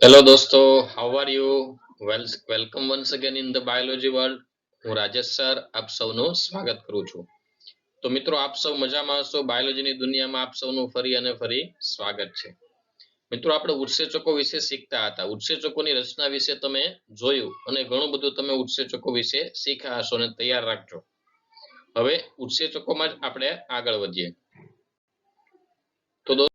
Hello દોસ્તો, how are you? Welcome once again in the biology world. હું Rajesh sir આપ સૌનું સ્વાગત કરું છું. તો મિત્રો, આપ સૌ મજામાં હશો. બાયોલોજીની દુનિયામાં આપ સૌનું ફરી અને ફરી સ્વાગત છે. મિત્રો, આપણે ઉત્સેચકો વિશે શીખતા હતા. ઉત્સેચકોની રચના વિશે તમે જોયું અને ઘણું બધું તમે ઉત્સેચકો વિશે શીખ્યા હશો અને તૈયાર રાખજો. હવે ઉત્સેચકોમાં જ આપણે આગળ વધીએ. તો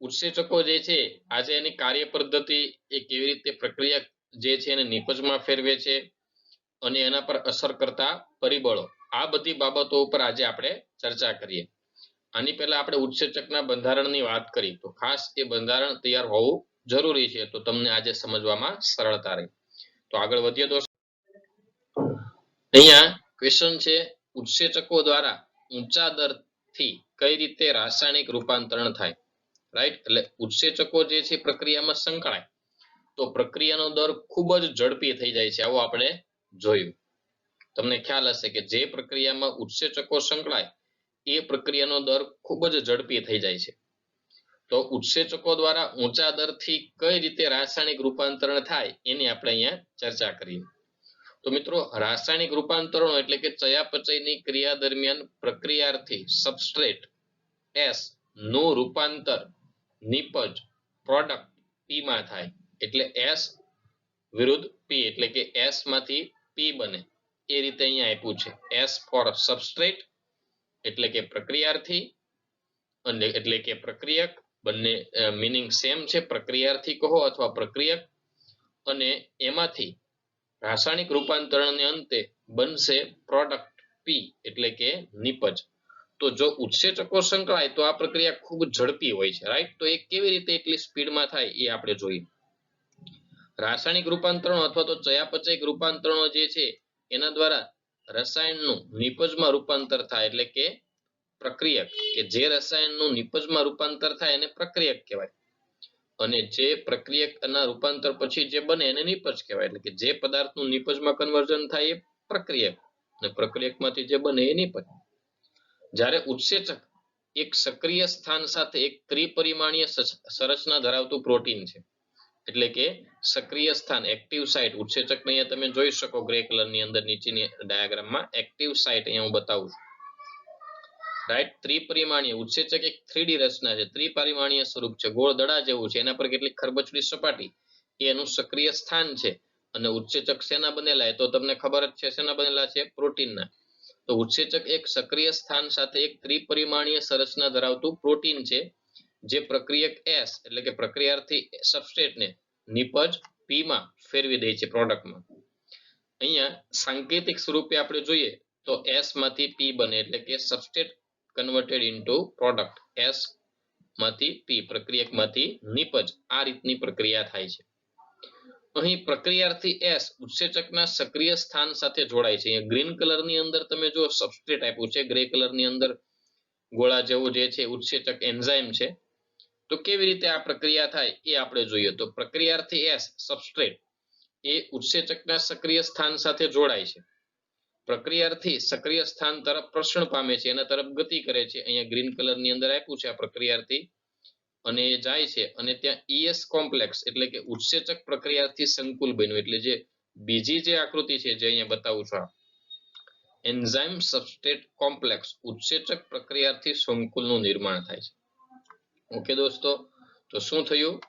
ઉત્સેચકો જે છે, આજે એની કાર્ય પદ્ધતિ, એ કેવી રીતે પ્રક્રિયા જે છે એને નિપજમાં ફેરવે છે અને એના પર અસર કરતા પરિબળો, આ બધી બાબતો ઉપર આજે આપણે ચર્ચા કરીએ. આની પહેલા આપણે ઉત્સેચકના બંધારણની વાત કરી, તો ખાસ એ બંધારણ તૈયાર હોવું જરૂરી છે, તો તમને આજે સમજવામાં સરળતા રહે. તો આગળ વધીએ દોસ્તો. અહીંયા ક્વેશ્ચન છે, ઉત્સેચકો દ્વારા ઊંચા દરથી કઈ રીતે રાસાયણિક રૂપાંતરણ થાય? રાઈટ, એટલે ઉત્સેચકો જે છે પ્રક્રિયામાં સંકળાય તો પ્રક્રિયાનો દર ખૂબ જ ઝડપી થઈ જાય છે. આવું આપણે જોયું. તમને ખ્યાલ હશે કે જે પ્રક્રિયામાં ઉત્સેચકો સંકળાય એ પ્રક્રિયાનો દર ખૂબ જ ઝડપી થઈ જાય છે. તો ઉત્સેચકો દ્વારા ઊંચા દરથી કઈ રીતે રાસાયણિક રૂપાંતરણ થાય એની આપણે અહીંયા ચર્ચા કરીએ. તો મિત્રો, રાસાયણિક રૂપાંતરણો એટલે કે ચયાપચયની ક્રિયા દરમિયાન પ્રક્રિયાર્થી સબસ્ટ્રેટ એસ નું રૂપાંતર નિપજ પ્રોડક્ટ પી માં થાય. એટલે એસ વિરુદ્ધ પી, એટલે કે એસ માંથી પી બને, એ રીતે અહીંયા આપ્યું છે. એસ ફોર સબસ્ટ્રેટ એટલે કે પ્રક્રિયાર્થી, અને એટલે કે પ્રક્રિયક, બંને મીનિંગ સેમ છે. પ્રક્રિયાર્થી કહો અથવા પ્રક્રિયક, અને એમાંથી રાસાયણિક રૂપાંતરણને અંતે બનશે પ્રોડક્ટ પી એટલે કે નિપજ. તો જો ઉત્સેચકો સંકળાય તો આ પ્રક્રિયા ખૂબ ઝડપી હોય છે. રાઈટ, તો એ કેવી રીતે એટલી સ્પીડમાં થાય એ આપણે જોઈએ. રાસાયણિક રૂપાંતરણો અથવા તો ચયાપચયિક રૂપાંતરણો જે છે એના દ્વારા રસાયણનું નિપજમાં રૂપાંતર થાય, એટલે કે પ્રક્રિયક. કે જે રસાયણનું નિપજમાં રૂપાંતર થાય એને પ્રક્રિયક કહેવાય, અને જે પ્રક્રિયકના રૂપાંતર પછી જે બને એને નિપજ કહેવાય. એટલે કે જે પદાર્થનું નિપજમાં કન્વર્ઝન થાય એ પ્રક્રિયક, અને પ્રક્રિયકમાંથી જે બને એ નિપજ. જ્યારે ઉત્સેચક એક સક્રિય સ્થાન સાથે એક ત્રિપરિમાણીય સંરચના ધરાવતું પ્રોટીન છે, એટલે કે સક્રિય સ્થાન, એક્ટિવ સાઇટ. ઉત્સેચક અહીંયા તમે જોઈ શકો ગ્રે કલરની અંદર નીચેની ડાયાગ્રામમાં એક્ટિવ સાઇટ અહીંયા હું બતાવું છું. રાઈટ, ત્રિપરિમાણીય ઉત્સેચક એક 3D રચના છે, ત્રિપરિમાણીય સ્વરૂપ છે, ગોળ દડા જેવું છે, એના પર કેટલીક ખરબચડી સપાટી, એ એનું સક્રિય સ્થાન છે. અને ઉત્સેચક શેના બનેલા? તો તમને ખબર જ છે શેના બનેલા છે? પ્રોટીનના. તો ઉત્સેચક એક સક્રિય સ્થાન સાથે એક ત્રિપરિમાણીય સંરચના ધરાવતું પ્રોટીન છે, જે પ્રક્રિયક એસ એટલે કે પ્રક્રિયાર્થી સબસ્ટ્રેટને નિપજ પી માં ફેરવી દે છે, પ્રોડક્ટમાં. અહીંયા સાંકેતિક સ્વરૂપે આપણે જોઈએ તો એસ માંથી પી બને, એટલે કે substrate converted into product. S માંથી પી, પ્રક્રિયકમાંથી નિપજ, આ રીતની પ્રક્રિયા થાય છે. અહીં પ્રક્રિયાર્થી એસ ઉત્સેચકના સક્રિય સ્થાન સાથે જોડાય છે. ગ્રીન કલરની અંદર તમે જો સબસ્ટ્રેટ આપ્યું છે, ગ્રે કલરની અંદર ગોળા જેવું જે છે ઉત્સેચક એન્ઝાઇમ છે. તો કેવી રીતે આ પ્રક્રિયા થાય એ આપણે જોઈએ. તો પ્રક્રિયાર્થી એસ સબસ્ટ્રેટ એ ઉત્સેચકના સક્રિય સ્થાન સાથે જોડાય છે. પ્રક્રિયાર્થી સક્રિય સ્થાન તરફ પ્રસરણ પામે છે, એના તરફ ગતિ કરે છે. અહીંયા ગ્રીન કલરની અંદર આપ્યું છે આ પ્રક્રિયાર્થી, અને એ જાય છે અને ત્યાં ES કોમ્પ્લેક્સ એટલે કે ઉત્સેચક પ્રક્રિયાથી સંકુલ બન્યું. એટલે જે બીજી જે આકૃતિ છે જે અહીંયા બતાવું છું, એન્ઝાઇમ સબસ્ટ્રેટ કોમ્પ્લેક્સ ઉત્સેચક પ્રક્રિયાથી સંકુલનું નિર્માણ થાય છે. ઓકે દોસ્તો, તો શું થયું?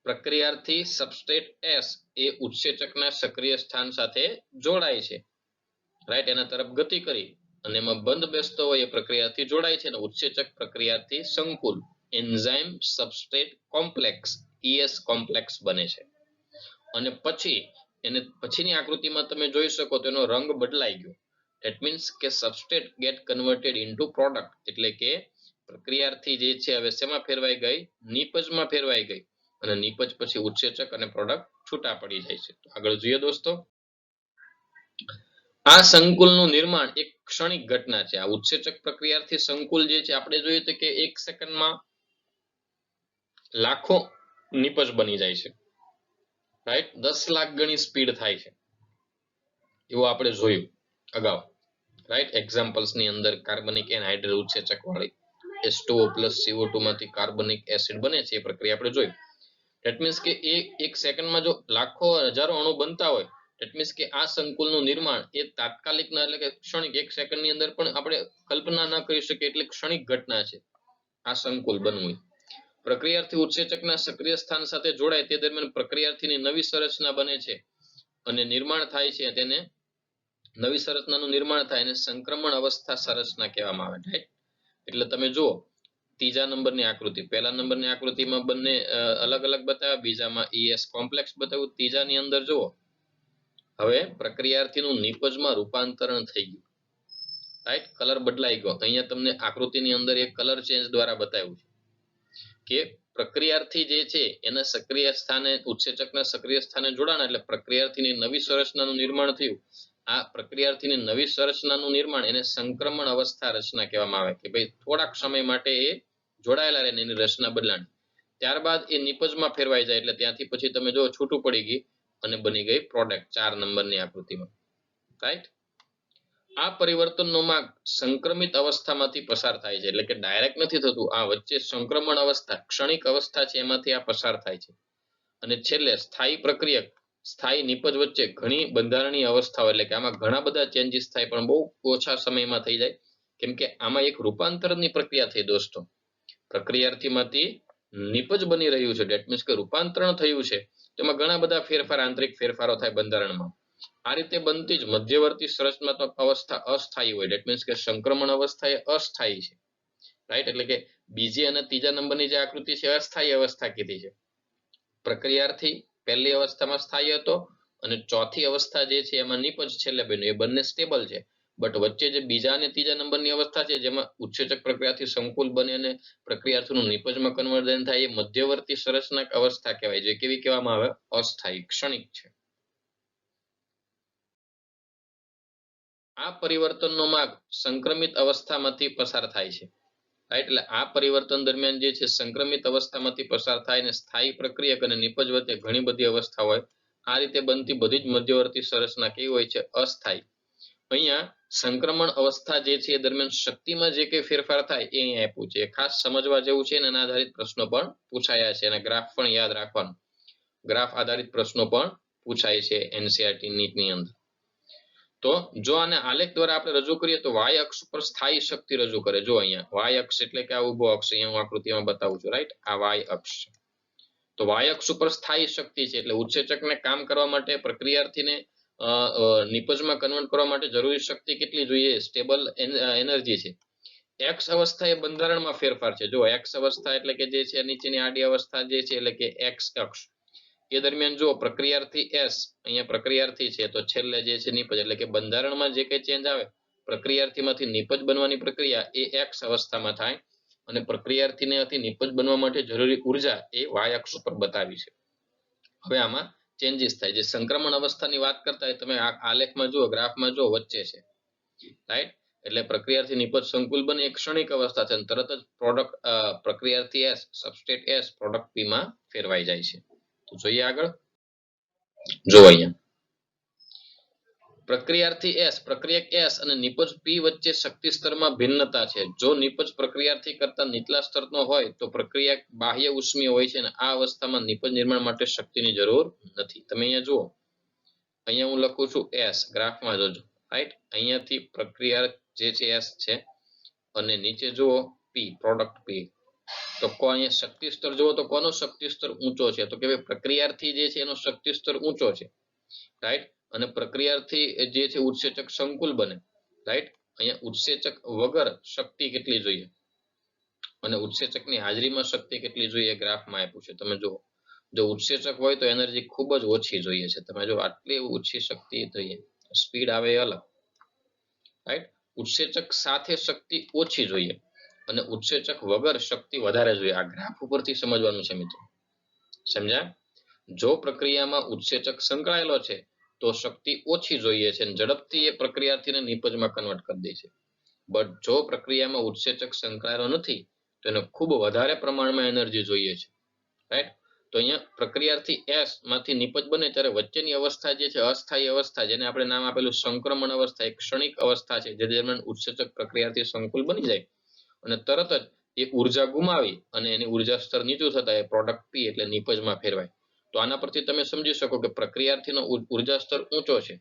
પ્રક્રિયાથી સબસ્ટ્રેટ એસ એ ઉત્સેચકના સક્રિય સ્થાન સાથે જોડાય છે. રાઈટ, એના તરફ ગતિ કરી અને એમાં બંધ બેસતો હોય એ પ્રક્રિયાથી જોડાય છે, અને ઉત્સેચક પ્રક્રિયાથી સંકુલ enzyme substrate complex ES complex બને છે. અને પછી એને પછીની આકૃતિમાં તમે જોઈ શકો તો એનો રંગ બદલાઈ ગયો. ધેટ મીન્સ કે substrate get converted into product, એટલે કે પ્રક્રિયાથી જે છે હવે શેમાં ફેરવાઈ ગઈ? નિપજમાં ફેરવાઈ ગઈ, અને નિપજ પછી ઉત્સેચક અને પ્રોડક્ટ છૂટા પડી જાય છે. આગળ જોઈએ દોસ્તો. આ સંકુલનું નિર્માણ એક ક્ષણિક ઘટના છે. આ ઉત્સેચક પ્રક્રિયાથી સંકુલ જે છે આપણે જોઈએ તો કે 1 સેકન્ડમાં લાખો નિપજ બની જાય છે. રાઈટ, 10 લાખ ગણી સ્પીડ થાય છે, એવું આપણે જોયું અગાઉ. રાઈટ, એક્ઝામ્પલ્સની અંદર કાર્બનિક એનહાઇડ્રેટ ઉત્સેચક વાળી. H2O પ્લસ CO2 માંથી કાર્બનિક એસિડ બને છે એ પ્રક્રિયા આપણે જોઈ. ધેટ મીન્સ કે એક સેકન્ડમાં જો લાખો હજારો અણુ બનતા હોય, ધેટ મીન્સ કે આ સંકુલનું નિર્માણ એ તાત્કાલિક ના એટલે કે ક્ષણિક એક સેકન્ડની અંદર પણ આપણે કલ્પના ન કરી શકીએ એટલે ક્ષણિક ઘટના છે આ સંકુલ બનવું. પ્રક્રિયાર્થી ઉત્સેચકના સક્રિય સ્થાન સાથે જોડાય તે દરમિયાન પ્રક્રિયાર્થીની નવી સંરચના બને છે અને નિર્માણ થાય છે, તેને નવી સંરચનાનું નિર્માણ થાય અને સંક્રમણ અવસ્થા સંરચના કહેવામાં આવે. રાઈટ, એટલે તમે જુઓ ત્રીજા નંબરની આકૃતિ, પહેલા નંબરની આકૃતિમાં બંને અલગ અલગ બતાવ્યા, બીજામાં ES કોમ્પ્લેક્સ બતાવ્યું, ત્રીજાની અંદર જુઓ હવે પ્રક્રિયાર્થીનું નિપજમાં રૂપાંતરણ થઈ ગયું. રાઈટ, કલર બદલાઈ ગયો. અહીંયા તમને આકૃતિની અંદર એક કલર ચેન્જ દ્વારા બતાવ્યું છે કે પ્રક્રિયાર્થી જે છે એના સક્રિય સ્થાને ઉત્સેચકના સક્રિય સ્થાને જોડાણ એટલે પ્રક્રિયાર્થીની નવી સંરચનાનું નિર્માણ થયું. આ પ્રક્રિયાર્થીની નવી સંરચનાનું નિર્માણ એને સંક્રમણ અવસ્થા રચના કહેવામાં આવે કે ભાઈ થોડાક સમય માટે એ જોડાયેલા રહે એની રચના બદલાણી, ત્યારબાદ એ નિપજમાં ફેરવાઈ જાય એટલે ત્યાંથી પછી તમે જો છૂટું પડી ગઈ અને બની ગઈ પ્રોડક્ટ 4 નંબરની આકૃતિમાં. રાઈટ, આ પરિવર્તનનો માર્ગ સંક્રમિત અવસ્થામાંથી પસાર થાય છે એટલે કે ડાયરેક્ટ નથી થતું, આ વચ્ચે સંક્રમણ અવસ્થા ક્ષણિક અવસ્થા છે એમાંથી આ પસાર થાય છે અને છેલ્લે સ્થાયી પ્રક્રિયક સ્થાયી નિપજ વચ્ચે ઘણી બંધારણીય અવસ્થાઓ એટલે કે આમાં ઘણા બધા ચેન્જીસ થાય પણ બહુ ઓછા સમયમાં થઈ જાય, કેમ કે આમાં એક રૂપાંતરની પ્રક્રિયા થઈ દોસ્તો. પ્રક્રિયાર્થીમાંથી નિપજ બની રહ્યું છે, ડેટ મીન્સ કે રૂપાંતરણ થયું છે, તેમાં ઘણા બધા ફેરફાર આંતરિક ફેરફારો થાય બંધારણમાં. આ રીતે બનતી જ મધ્યવર્તી સંરચનાત્મક અવસ્થા અસ્થાયી હોય, ડેટ મીન્સ કે સંક્રમણ અવસ્થા એ અસ્થાયી છે. રાઈટ, એટલે કે બીજી અને ત્રીજા નંબરની જે આકૃતિ છે અસ્થાયી અવસ્થા કીધી છે. પ્રક્રિયાર્થી પહેલી અવસ્થામાં સ્થાયી હતો અને ચોથી અવસ્થા જે છે એમાં નિપજ છેલ્લે બન્યું, એ બંને સ્ટેબલ છે. બટ વચ્ચે જે બીજા અને ત્રીજા નંબરની અવસ્થા છે જેમાં ઉત્સેચક પ્રક્રિયાથી સંકુલ બને અને પ્રક્રિયાર્થીનું નિપજમાં કન્વર્ઝન થાય એ મધ્યવર્તી સંરચનાક અવસ્થા કહેવાય, જે કેવી કહેવામાં આવે અસ્થાયી ક્ષણિક છે. આ પરિવર્તનનો માર્ગ સંક્રમિત અવસ્થામાંથી પસાર થાય છે. રાઈટ, એટલે આ પરિવર્તન દરમિયાન જે છે સંક્રમિત અવસ્થામાંથી પસાર થાય અને સ્થાયી પ્રક્રિયક અને નિપજ વચ્ચે ઘણી બધી અવસ્થા હોય. આ રીતે બનતી બધી જ મધ્યવર્તી સંરચના કેવી હોય છે અસ્થાયી. અહીંયા સંક્રમણ અવસ્થા જે છે એ દરમિયાન શક્તિમાં જે કંઈ ફેરફાર થાય એ અહીંયા આપ્યું છે, ખાસ સમજવા જેવું છે અને એના આધારિત પ્રશ્નો પણ પૂછાયા છે અને ગ્રાફ પણ યાદ રાખવાનું, ગ્રાફ આધારિત પ્રશ્નો પણ પૂછાય છે NCERT નીટની અંદર. તો જો આને આલેખ દ્વારા આપણે રજૂ કરીએ તો y અક્ષ પર સ્થાયી શક્તિ રજૂ કરે. જો અહીંયા y અક્ષ એટલે કે આ ઊભો અક્ષ, અહીંયા હું આકૃતિમાં બતાવું છું. રાઈટ, આ y અક્ષ છે. તો y અક્ષ ઉપર સ્થાયી શક્તિ છે એટલે ઉત્સેચકને કામ કરવા માટે પ્રક્રિયાર્થીને નિપજમાં કન્વર્ટ કરવા માટે જરૂરી શક્તિ કેટલી જોઈએ? સ્ટેબલ એનર્જી છે. x અવસ્થા એ બંધારણમાં ફેરફાર છે. જો x અવસ્થા એટલે કે જે છે નીચેની આડી અવસ્થા જે છે એટલે કે x અક્ષ, એ દરમિયાન જો પ્રક્રિયાર્થી S, અહીંયા પ્રક્રિયાર્થી છે તો છેલ્લે જે છે નિપજ એટલે કે બંધારણમાં જે કંઈ ચેન્જ આવે પ્રક્રિયાર્થીમાંથી નિપજ બનવાની પ્રક્રિયા એ x અવસ્થામાં થાય અને પ્રક્રિયાર્થીનેથી નિપજ બનવા માટે જરૂરી ઉર્જા એ y અક્ષ ઉપર બતાવી છે. હવે આમાં ચેન્જીસ થાય. જે સંક્રમણ અવસ્થાની વાત કરતા હોય તમે આલેખમાં જુઓ, ગ્રાફમાં જુઓ વચ્ચે છે. રાઈટ, એટલે પ્રક્રિયાથી નિપજ સંકુલ બને એક ક્ષણિક અવસ્થા છે અને તરત જ પ્રોડક્ટ પ્રક્રિયાથી S substrate S product P માં ફેરવાઈ જાય છે. તો જોઈએ આગળ, જો અહીંયા પ્રક્રિયાર્થી S, પ્રક્રિયક S અને નિપજ P વચ્ચે શક્તિ સ્તરમાં ભિન્નતા છે. જો નિપજ પ્રક્રિયાર્થી કરતા નીચલા સ્તરનો હોય તો પ્રક્રિયા બાહ્ય ઉષ્મીય હોય છે અને આ અવસ્થામાં નિપજ નિર્માણ માટે શક્તિની જરૂર નથી. તમે અહીંયા જુઓ, અહીંયા હું લખું છું S, ગ્રાફમાં જોજો. રાઈટ, અહીંયાથી પ્રક્રિયા જે છે S છે અને નીચે જુઓ P પ્રોડક્ટ P. તો અહીંયા શક્તિ સ્તર જુઓ તો કોનો શક્તિ સ્તર ઊંચો છે? તો કે પ્રક્રિયાર્થી જે છે એનો શક્તિ સ્તર ઊંચો છે. રાઈટ, અને પ્રક્રિયાર્થી જે છે ઉત્સેચક સંકુલ બને. રાઈટ, અહીંયા ઉત્સેચક વગર શક્તિ કેટલી જોઈએ અને ઉત્સેચકની હાજરીમાં શક્તિ કેટલી જોઈએ ગ્રાફમાં આપ્યું છે. તમે જુઓ, જો ઉત્સેચક હોય તો એનર્જી ખૂબ જ ઓછી જોઈએ છે. તમે જો આટલી ઓછી શક્તિ જોઈએ, સ્પીડ આવે એ અલગ. રાઈટ, ઉત્સેચક સાથે શક્તિ ઓછી જોઈએ અને ઉત્સેચક વગર શક્તિ વધારે જોઈએ. આ ગ્રાફ ઉપરથી સમજવાનું છે મિત્રો, સમજ્યા? જો પ્રક્રિયામાં ઉત્સેચક સંકળાયેલો છે તો શક્તિ ઓછી જોઈએ છે અને ઝડપથી એ પ્રક્રિયાર્થીને નિપજમાં કન્વર્ટ કરી દે છે. બટ જો પ્રક્રિયામાં ઉત્સેચક સંકળાયેલો નથી તો એને ખૂબ વધારે પ્રમાણમાં એનર્જી જોઈએ છે. રાઈટ, તો અહીંયા પ્રક્રિયાર્થી S માંથી નિપજ બને ત્યારે વચ્ચેની અવસ્થા જે છે અસ્થાયી અવસ્થા, જેને આપણે નામ આપેલું સંક્રમણ અવસ્થા, એક ક્ષણિક અવસ્થા છે જે દરમિયાન ઉત્સેચક પ્રક્રિયાથી સંકુલ બની જાય અને તરત જ એ ઉર્જા ગુમાવી અને એની ઉર્જા સ્તર નીચું થતા એ પ્રોડક્ટ પી એટલે નિપજમાં ફેરવાય. તો આના પરથી તમે સમજી શકો કે પ્રક્રિયાર્થીનો ઉર્જા સ્તર ઊંચો છે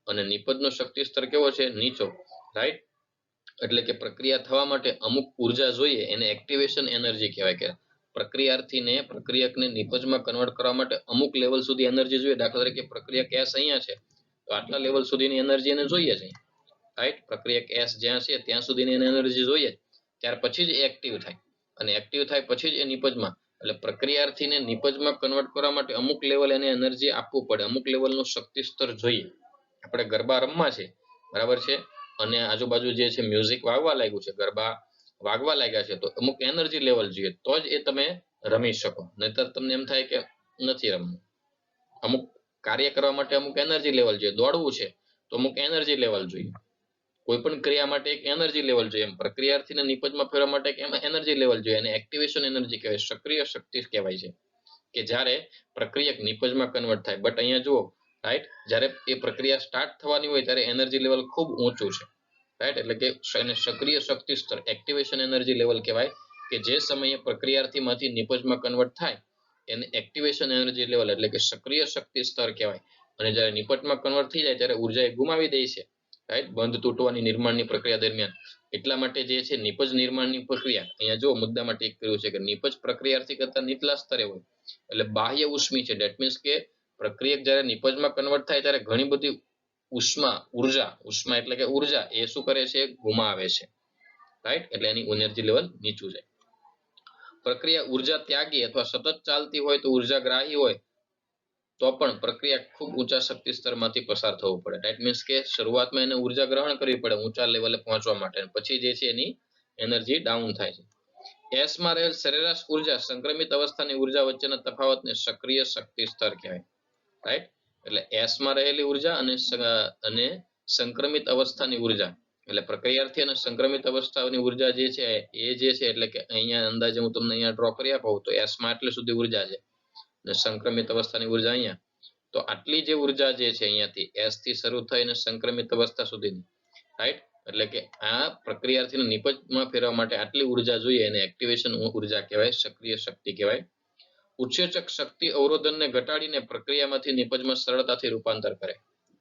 અને નિપજનો શક્તિ સ્તર કેવો છે? નીચો. રાઈટ? એટલે કે પ્રક્રિયા થવા માટે અમુક ઉર્જા જોઈએ એને એક્ટિવેશન એનર્જી કહેવાય. કે પ્રક્રિયકને નિપજમાં કન્વર્ટ કરવા માટે અમુક લેવલ સુધી એનર્જી જોઈએ. દાખલા તરીકે પ્રક્રિયક S અહીંયા છે તો આટલા લેવલ સુધીની એનર્જી એને જોઈએ છે. રાઈટ? પ્રક્રિયક S જ્યાં છે ત્યાં સુધીની એને એનર્જી જોઈએ, ત્યાર પછી જ એ એક્ટિવ થાય અને એક્ટિવ થાય પછી જ એ નિપજમાં, એટલે પ્રક્રિયાર્થીને નિપજમાં કન્વર્ટ કરવા માટે અમુક લેવલ એને એનર્જી આપવું પડે, અમુક લેવલનું શક્તિ સ્તર જોઈએ. આપણે ગરબા રમવા છે, બરાબર છે, અને આજુબાજુ જે છે મ્યુઝિક વાગવા લાગ્યું છે, ગરબા વાગવા લાગ્યા છે, તો અમુક એનર્જી લેવલ જોઈએ તો જ એ તમે રમી શકો, નહીતર તમને એમ થાય કે નથી રમવું. અમુક કાર્ય કરવા માટે અમુક એનર્જી લેવલ જોઈએ. દોડવું છે તો અમુક એનર્જી લેવલ જોઈએ. કોઈ પણ ક્રિયા માટે એક એનર્જી લેવલ જોઈએ. એમ પ્રક્રિયાર્થીને નિપજમાં ફેરવા માટે એક એનર્જી લેવલ જોઈએ અને એક્ટિવેશન એનર્જી કહેવાય, સક્રિય શક્તિ કહેવાય છે, કે જ્યારે પ્રક્રિયક નિપજમાં કન્વર્ટ થાય. બટ અહીંયા જુઓ, રાઈટ, જ્યારે એ પ્રક્રિયા સ્ટાર્ટ થવાની હોય ત્યારે એનર્જી લેવલ ખૂબ ઊંચું છે. રાઈટ? એટલે કે એને સક્રિય શક્તિ સ્તર એક્ટિવેશન એનર્જી લેવલ કહેવાય, કે જે સમયે પ્રક્રિયાર્થીમાંથી નિપજમાં કન્વર્ટ થાય એને એક્ટિવેશન એનર્જી લેવલ એટલે કે સક્રિય શક્તિ સ્તર કહેવાય. અને જ્યારે નિપજમાં કન્વર્ટ થઈ જાય ત્યારે ઉર્જા એ ગુમાવી દે છે. રાઈટ? બંધ તૂટવાની નિર્માણની પ્રક્રિયા દરમિયાન. એટલા માટે જે છે નિપજ નિર્માણની પ્રક્રિયા અહીંયા જો મુદ્દા માટે એક કર્યું છે કે નિપજ પ્રક્રિયાર્થી કરતા નીચલા સ્તરે હોય, એટલે બાહ્ય ઉષ્મી છે. ધેટ મીન્સ કે પ્રક્રિયક જ્યારે નિપજમાં કન્વર્ટ થાય ત્યારે ઘણી બધી ઉષ્મા એટલે કે ઉર્જા એ શું કરે છે? ગુમાવે છે. રાઈટ? એટલે એની એનર્જી લેવલ નીચું જાય. પ્રક્રિયા ઉર્જા ત્યાગી અથવા સતત ચાલતી હોય તો ઉર્જાગ્રાહી હોય તો પણ પ્રક્રિયા ખૂબ ઊંચા શક્તિ સ્તરમાંથી પસાર થવું પડે. ધેટ મીન્સ કે શરૂઆતમાં એને ઉર્જા ગ્રહણ કરવી પડે ઊંચા લેવલે પહોંચવા માટે, પછી જે છે એની એનર્જી ડાઉન થાય છે. S માં રહેલ સરેરાશ ઉર્જા સંક્રમિત અવસ્થાની ઉર્જા વચ્ચેના તફાવતને સક્રિય શક્તિ સ્તર કહેવાય. રાઈટ? એટલે S માં રહેલી ઉર્જા અને સંક્રમિત અવસ્થાની ઉર્જા, એટલે પ્રક્રિયાર્થી અને સંક્રમિત અવસ્થાની ઉર્જા જે છે એ જે છે, એટલે કે અહીંયા અંદાજે હું તમને અહીંયા ડ્રો કરી આપું તો S માં આટલી સુધી ઉર્જા છે અને સંક્રમિત અવસ્થાની ઉર્જા અહીંયા, તો આટલી જે ઉર્જા જે છે અહીંયાથી S થી શરૂ થઈને સંક્રમિત અવસ્થા સુધીની, રાઈટ, એટલે કે આ પ્રક્રિયાર્થીને નિપજમાં ફેરવા માટે આટલી ઉર્જા જોઈએ એને એક્ટિવેશન ઉર્જા કહેવાય, સક્રિય શક્તિ કહેવાય. ઉત્સેચક શક્તિ અવરોધનને ઘટાડીને પ્રક્રિયામાંથી નિપજમાં સરળતાથી રૂપાંતર કરે.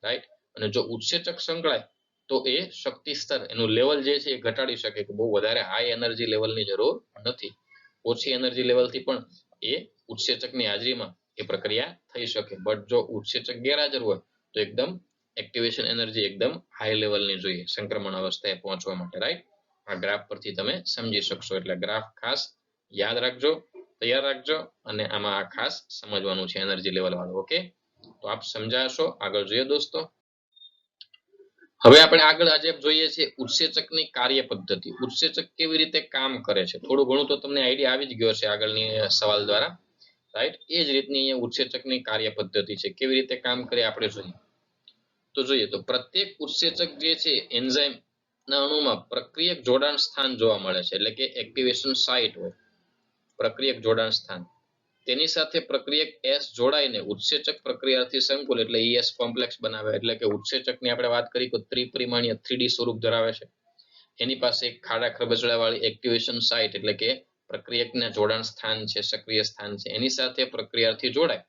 રાઈટ? અને જો ઉત્સેચક સંકળાય તો એ શક્તિ સ્તર એનું લેવલ જે છે એ ઘટાડી શકે, કે બહુ વધારે હાઈ એનર્જી લેવલની જરૂર નથી, ઓછી એનર્જી લેવલથી પણ એ ઉત્સેચકની હાજરીમાં એ પ્રક્રિયા થઈ શકે. બટ જો ઉત્સેચક ગેરહાજર હોય તો એકદમ એક્ટિવેશન એનર્જી એકદમ હાઈ લેવલની જોઈએ સંક્રમણ અવસ્થાએ પહોંચવા માટે. રાઈટ? આ ગ્રાફ પરથી તમે સમજી શકશો. એટલે ગ્રાફ ખાસ યાદ રાખજો, તૈયાર રાખજો, અને આમાં આ ખાસ સમજવાનું છે એનર્જી લેવલ વાળું. ઓકે, તો આપ સમજાશો. આગળ જોઈએ દોસ્તો. હવે આપણે આગળ આજે જોઈએ છે ઉત્સેચકની કાર્ય પદ્ધતિ. ઉત્સેચક કેવી રીતે કામ કરે છે થોડું ઘણું તો તમને આઈડિયા આવી જ ગયો છે આગળની સવાલ દ્વારા. રાઈટ? એ જ રીતની અહીંયા ઉત્સેચકની કાર્ય પદ્ધતિ છે, કેવી રીતે કામ કરે આપણે જોઈએ. તો પ્રત્યેક ઉત્સેચક જે છે એન્ઝાઇમ ના અણુમાં પ્રક્રિયક જોડાણ સ્થાન જોવા મળે છે, એટલે કે એક્ટિવેશન સાઇટ હોય, પ્રક્રિયક જોડાણ સ્થાન. તેની સાથે પ્રક્રિયક S જોડાઈને ઉત્સેચક પ્રક્રિયાથી સંકુલ એટલે ES કોમ્પ્લેક્સ બનાવે. એટલે કે ઉત્સેચકની આપણે વાત કરી તો ત્રિપરિમાણીય 3D સ્વરૂપ ધરાવે છે. એની પાસે એક ખાડા ખરબચડા વાળી એક્ટિવેશન સાઇટ એટલે કે પ્રક્રિયકના જોડાણ સ્થાન છે, સક્રિય સ્થાન છે. એની સાથે પ્રક્રિયાથી જોડાય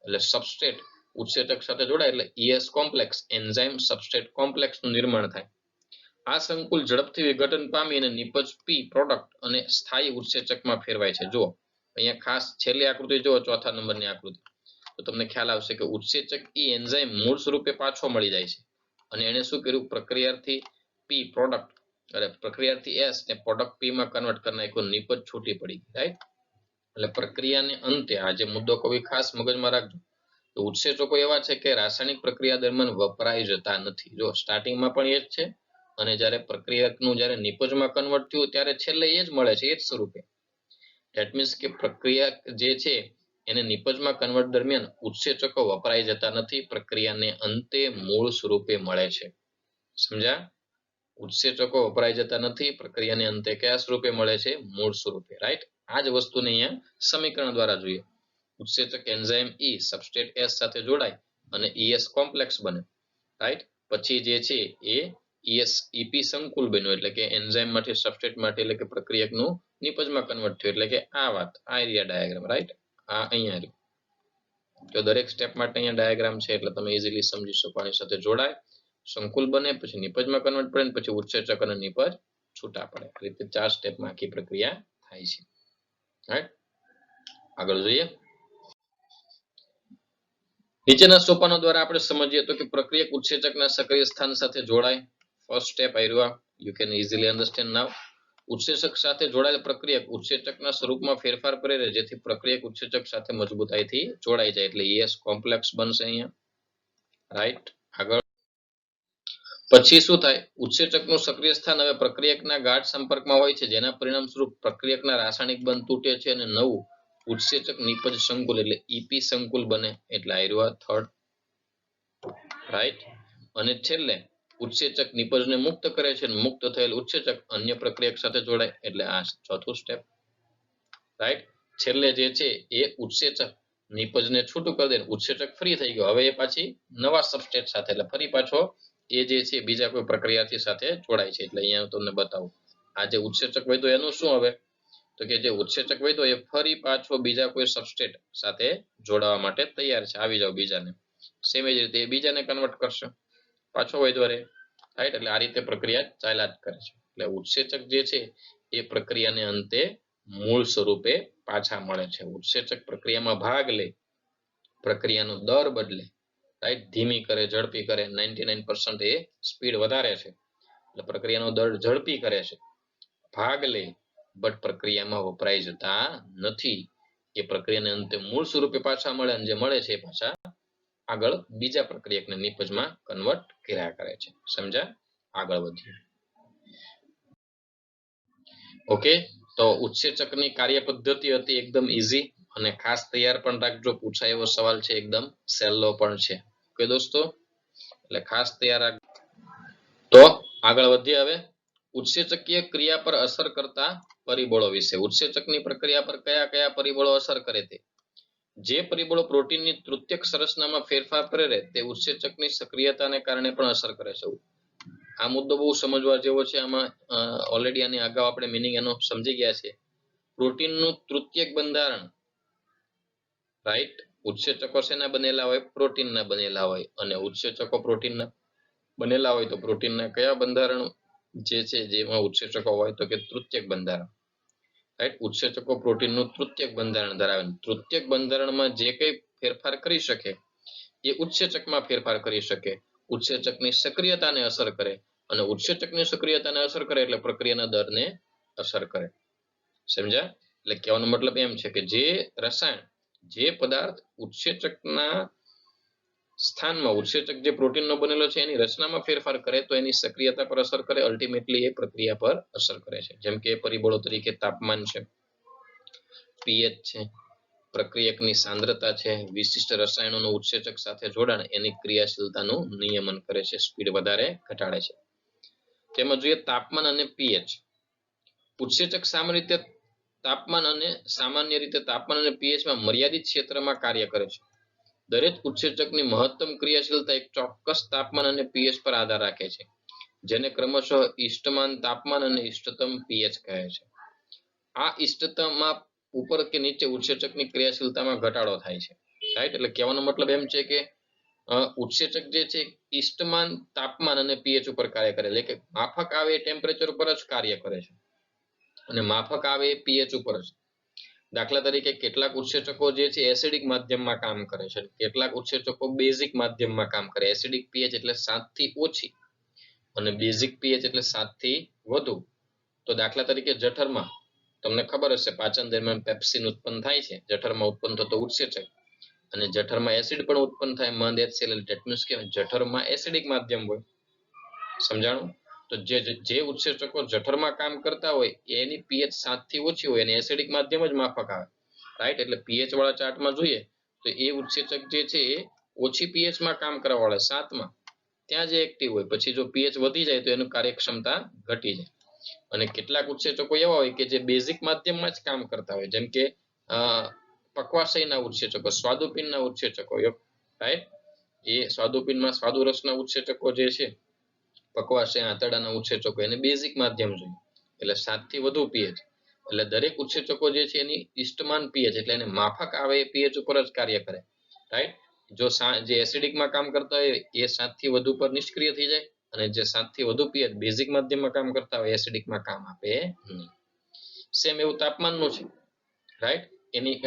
એટલે સબસ્ટ્રેટ ઉત્સેચક સાથે જોડાય એટલે ES કોમ્પ્લેક્સ, એન્ઝાઇમ સબસ્ટ્રેટ કોમ્પ્લેક્સનું નિર્માણ થાય. આ સંકુલ ઝડપથી વિઘટન પામી અને નિપજ P પ્રોડક્ટ અને સ્થાયી ઉત્સેચકમાં ફેરવાય છે. જુઓ અહીંયા ખાસ છેલ્લી આકૃતિ જુઓ, ચોથા નંબરની આકૃતિ, તો તમને ખ્યાલ આવશે કે ઉત્સેચક E એન્ઝાઇમ મૂળ સ્વરૂપે પાછો મળી જાય છે અને એને શું કર્યું? પ્રક્રિયાથી P પ્રોડક્ટ એટલે પ્રક્રિયાથી S ને પ્રોડક્ટ P માં કન્વર્ટ કરી નાખ્યું, નિપજ છૂટી પડી. રાઈટ? એટલે પ્રક્રિયાને અંતે આ જે મુદ્દો કોઈ ખાસ મગજમાં રાખજો. તો ઉત્સેચકો એવા છે કે રાસાયણિક પ્રક્રિયા દરમિયાન વપરાઈ જતા નથી. જો સ્ટાર્ટિંગમાં પણ એ જ છે અને જ્યારે પ્રક્રિયકનું જ્યારે નિપજમાં કન્વર્ટ થયું ત્યારે છેલ્લે એ જ મળે છે, એ જ સ્વરૂપે. ધેટ મીન્સ કે પ્રક્રિયા જે છે એને નિપજમાં કન્વર્ટ દરમિયાન ઉત્સેચકો વપરાઈ જતા નથી, પ્રક્રિયાને અંતે મૂળ સ્વરૂપે મળે છે. સમજ્યા? ઉત્સેચકો વપરાઈ જતા નથી, પ્રક્રિયાને અંતે કયા સ્વરૂપે મળે છે? મૂળ સ્વરૂપે. રાઈટ? આ જ વસ્તુને અહીંયા સમીકરણ દ્વારા જોઈએ. ઉત્સેચક એન્ઝાઇમ E સબસ્ટ્રેટ S સાથે જોડાય અને ES કોમ્પ્લેક્સ બને. રાઈટ? પછી જે છે એ EP સંકુલ બન્યો, એટલે કે એન્ઝાઇમ માંથી સબસ્ટ્રેટ માટે એટલે કે પ્રક્રિયકનું નિપજમાં કન્વર્ટ થયું એટલે કે આ વાત આ એરિયા ડાયાગ્રામ રાઈટ આ અહીંયા રહ્યું તો દરેક સ્ટેપ માટે અહીંયા ડાયાગ્રામ છે એટલે તમે ઈઝીલી સમજી શકો આની સાથે જોડાય સંકુલ બને પછી નિપજમાં કન્વર્ટ પડે પછી ઉત્સેચક અને નિપજ છૂટા પડે આ રીતે 4 સ્ટેપમાં આખી પ્રક્રિયા થાય છે રાઈટ આગળ જોઈએ નીચેના સોપાનો દ્વારા આપણે સમજીએ તો કે પ્રક્રિયક ઉત્સેચકના સક્રિય સ્થાન સાથે જોડાય ફર્સ્ટ સ્ટેપ આયરુઆ you can easily understand now ઉત્સેચક સાથે જોડાયેલ પ્રક્રિયક ઉત્સેચકના સ્વરૂપમાં ફેરફાર કરે જેથી પ્રક્રિયક ઉત્સેચક સાથે મજબૂતાઈથી જોડાઈ જાય એટલે ES કોમ્પ્લેક્સ બનશે અહીંયા રાઈટ આગળ પછી શું થાય ઉત્સેચકનું સક્રિય સ્થાન હવે પ્રક્રિયકના ગાઢ સંપર્કમાં હોય છે જેના પરિણામ સ્વરૂપ પ્રક્રિયકના રાસાયણિક બંધ તૂટે છે અને નવું ઉત્સેચક નિપજ સંકુલ એટલે EP સંકુલ બને એટલે આયરુઆ થર્ડ રાઈટ અને છેલ્લે ઉત્સેચક નિપજને મુક્ત કરે છે અને મુક્ત થયેલ ઉત્સેચક અન્ય પ્રક્રિયક સાથે જોડાય એટલે આ ચોથું સ્ટેપ રાઈટ છેલ્લે જે છે એ ઉત્સેચક નિપજને છૂટું કરી દે ઉત્સેચક ફ્રી થઈ ગયો હવે એ પાછી નવા સબસ્ટેટ સાથે એટલે ફરી પાછો એ જે છે બીજા કોઈ પ્રક્રિયાથી સાથે જોડાય છે એટલે અહીંયા તમને બતાવું આ જે ઉત્સેચક વધ્યો એનું શું હવે તો કે જે ઉત્સેચક વધ્યો એ ફરી પાછો બીજા કોઈ સબસ્ટેટ સાથે જોડાવા માટે તૈયાર છે આવી જાવ બીજાને સેમ જ રીતે એ બીજાને કન્વર્ટ કરશે પાછો વધ્યો રહે રાઈટ એટલે આ રીતે પ્રક્રિયા ચાલ્યા જ કરે છે એટલે ઉત્સેચક જે છે એ પ્રક્રિયાને અંતે મૂળ સ્વરૂપે પાછા મળે છે ઉત્સેચક પ્રક્રિયામાં ભાગ લે પ્રક્રિયાનો દર બદલે રાઈટ ધીમી કરે ઝડપી કરે 99% એ સ્પીડ વધારે છે એટલે પ્રક્રિયાનો દર ઝડપી કરે છે ભાગ લે બટ પ્રક્રિયામાં વપરાઈ જતા નથી એ પ્રક્રિયાને અંતે મૂળ સ્વરૂપે પાછા મળે અને જે મળે છે એ પાછા આગળ બીજા પ્રક્રિયકને નિપજમાં કન્વર્ટ કર્યા કરે છે સમજ્યા આગળ વધીએ ઓકે તો ઉત્સેચકની કાર્ય પદ્ધતિ હતી એકદમ ઈઝી અને ખાસ તૈયાર પણ રાખજો પૂછાય એવો સવાલ છે એકદમ સહેલો પણ છે ઓકે દોસ્તો એટલે ખાસ તૈયાર રાખજો તો આગળ વધીએ હવે ઉત્સેચકીય ક્રિયા પર અસર કરતા પરિબળો વિશે ઉત્સેચકની પ્રક્રિયા પર કયા કયા પરિબળો અસર કરે તે જે પરિબળો પ્રોટીનની તૃતીયક સંરચનામાં ફેરફાર કરે તે ઉત્સેચકની સક્રિયતાને કારણે પણ અસર કરે છે આ મુદ્દો બહુ સમજવા જેવો છે આમાં ઓલરેડી આની અગાઉ આપણે મીનિંગ એનો સમજી ગયા છે પ્રોટીનનું તૃતીયક બંધારણ રાઈટ ઉત્સેચકો શેના બનેલા હોય પ્રોટીનના બનેલા હોય અને ઉત્સેચકો પ્રોટીનના બનેલા હોય તો પ્રોટીનના કયા બંધારણ જે છે જેમાં ઉત્સેચકો હોય તો કે તૃતીયક બંધારણ રાઈટ ઉત્સેચકો પ્રોટીનનું તૃતીયક બંધારણ ધરાવે તૃતીયક બંધારણમાં જે કંઈ ફેરફાર કરી શકે એ ઉત્સેચકમાં ફેરફાર કરી શકે ઉત્સેચકની સક્રિયતાને અસર કરે અને ઉત્સેચકની સક્રિયતાને અસર કરે એટલે પ્રક્રિયાના દરને અસર કરે સમજ્યા એટલે કહેવાનો મતલબ એમ છે કે જે રસાયણ જે પદાર્થ ઉત્સેચકના સ્થાનમાં ઉત્સેચક જે પ્રોટીનનો બનેલો છે એની રચનામાં ફેરફાર કરે તો એની સક્રિયતા પર અસર કરે અલ્ટિમેટલી એ પ્રક્રિયા પર અસર કરે છે જેમ કે પરિબળો તરીકે તાપમાન છે પીએચ છે પ્રક્રિયકની સાંદ્રતા છે વિશિષ્ટ રસાયણોનું ઉત્સેચક સાથે જોડાણ એની ક્રિયાશીલતાનું નિયમન કરે છે સ્પીડ વધારે ઘટાડે છે તેમજ જોઈએ તાપમાન અને પીએચ ઉત્સેચક સામાન્ય રીતે તાપમાન અને પીએચમાં મર્યાદિત ક્ષેત્રમાં કાર્ય કરે છે દરેક ઉત્સેચકની મહત્તમ ક્રિયાશીલતા એક ચોક્કસ તાપમાન અને પીએચ પર આધાર રાખે છે જેને ક્રમશઃ ઇષ્ટમાન તાપમાન અને ઇષ્ટતમ પીએચ કહે છે આ ઇષ્ટતમમાં ઉપર કે નીચે ઉત્સેચકની ક્રિયાશીલતામાં ઘટાડો થાય છે રાઈટ એટલે કહેવાનો મતલબ એમ છે કે ઉત્સેચક જે છે ઇષ્ટમાન તાપમાન અને પીએચ ઉપર કાર્ય કરે એટલે કે માફક આવે એ ટેમ્પરેચર ઉપર જ કાર્ય કરે છે અને માફક આવે એ પીએચ ઉપર જ દાખલા તરીકે કેટલાક ઉત્સેચકો જે છે એસિડિક માધ્યમમાં કામ કરે છે કેટલાક ઉત્સેચકો બેઝિક માધ્યમમાં કામ કરે એસિડિક પીએચ એટલે 7 થી ઓછી અને બેઝિક પીએચ એટલે 7 થી વધુ તો દાખલા તરીકે જઠરમાં તમને ખબર હશે પાચન દરમિયાન પેપ્સિન ઉત્પન્ન થાય છે જઠરમાં ઉત્પન્ન થતો ઉત્સેચક અને જઠરમાં એસિડ પણ ઉત્પન્ન થાય મંદ HCl ધેટ મીન્સ કે જઠરમાં એસિડિક માધ્યમ હોય સમજાણું તો જે ઉત્સેચકો જઠરમાં કામ કરતા હોય એની પીએચ 7 થી ઓછી હોય અને એસિડિક માધ્યમ જ માફક આવે રાઈટ એટલે પીએચ વાળા ચાર્ટમાં જોઈએ તો એ ઉત્સેચક જે છે એ ઓછી પીએચ માં કામ કરવા વાળા 7 માં ત્યાં જે એક્ટિવ હોય પછી જો પીએચ વધી જાય તો એનું કાર્યક્ષમતા ઘટી જાય અને કેટલાક ઉત્સેચકો એવા હોય કે જે બેઝિક માધ્યમમાં જ કામ કરતા હોય જેમ કે પક્વાશયના ઉત્સેચકો સ્વાદુપિંડના ઉત્સેચકો રાઈટ એ સ્વાદુપિંડમાં સ્વાદુરસના ઉત્સેચકો જે છે પક્વાશય આંતરડાના ઉત્સેચકો એને બેઝિક માધ્યમ જોઈએ એટલે 7 થી વધુ પીએચ એટલે દરેક ઉત્સેચકો જે છે એની ઇષ્ટમાન પીએચ એટલે એને માફક આવે એ પીએચ ઉપર જ કાર્ય કરે, રાઈટ. જો જે એસિડિકમાં કામ કરતા હોય એ 7 થી વધુ પર નિષ્ક્રિય થઈ જાય, અને જે 7 થી વધુ પીએચ બેઝિક માધ્યમમાં કામ કરતા હોય એસિડિકમાં કામ આપે નહીં. સેમ એવું તાપમાનનું છે, રાઈટ.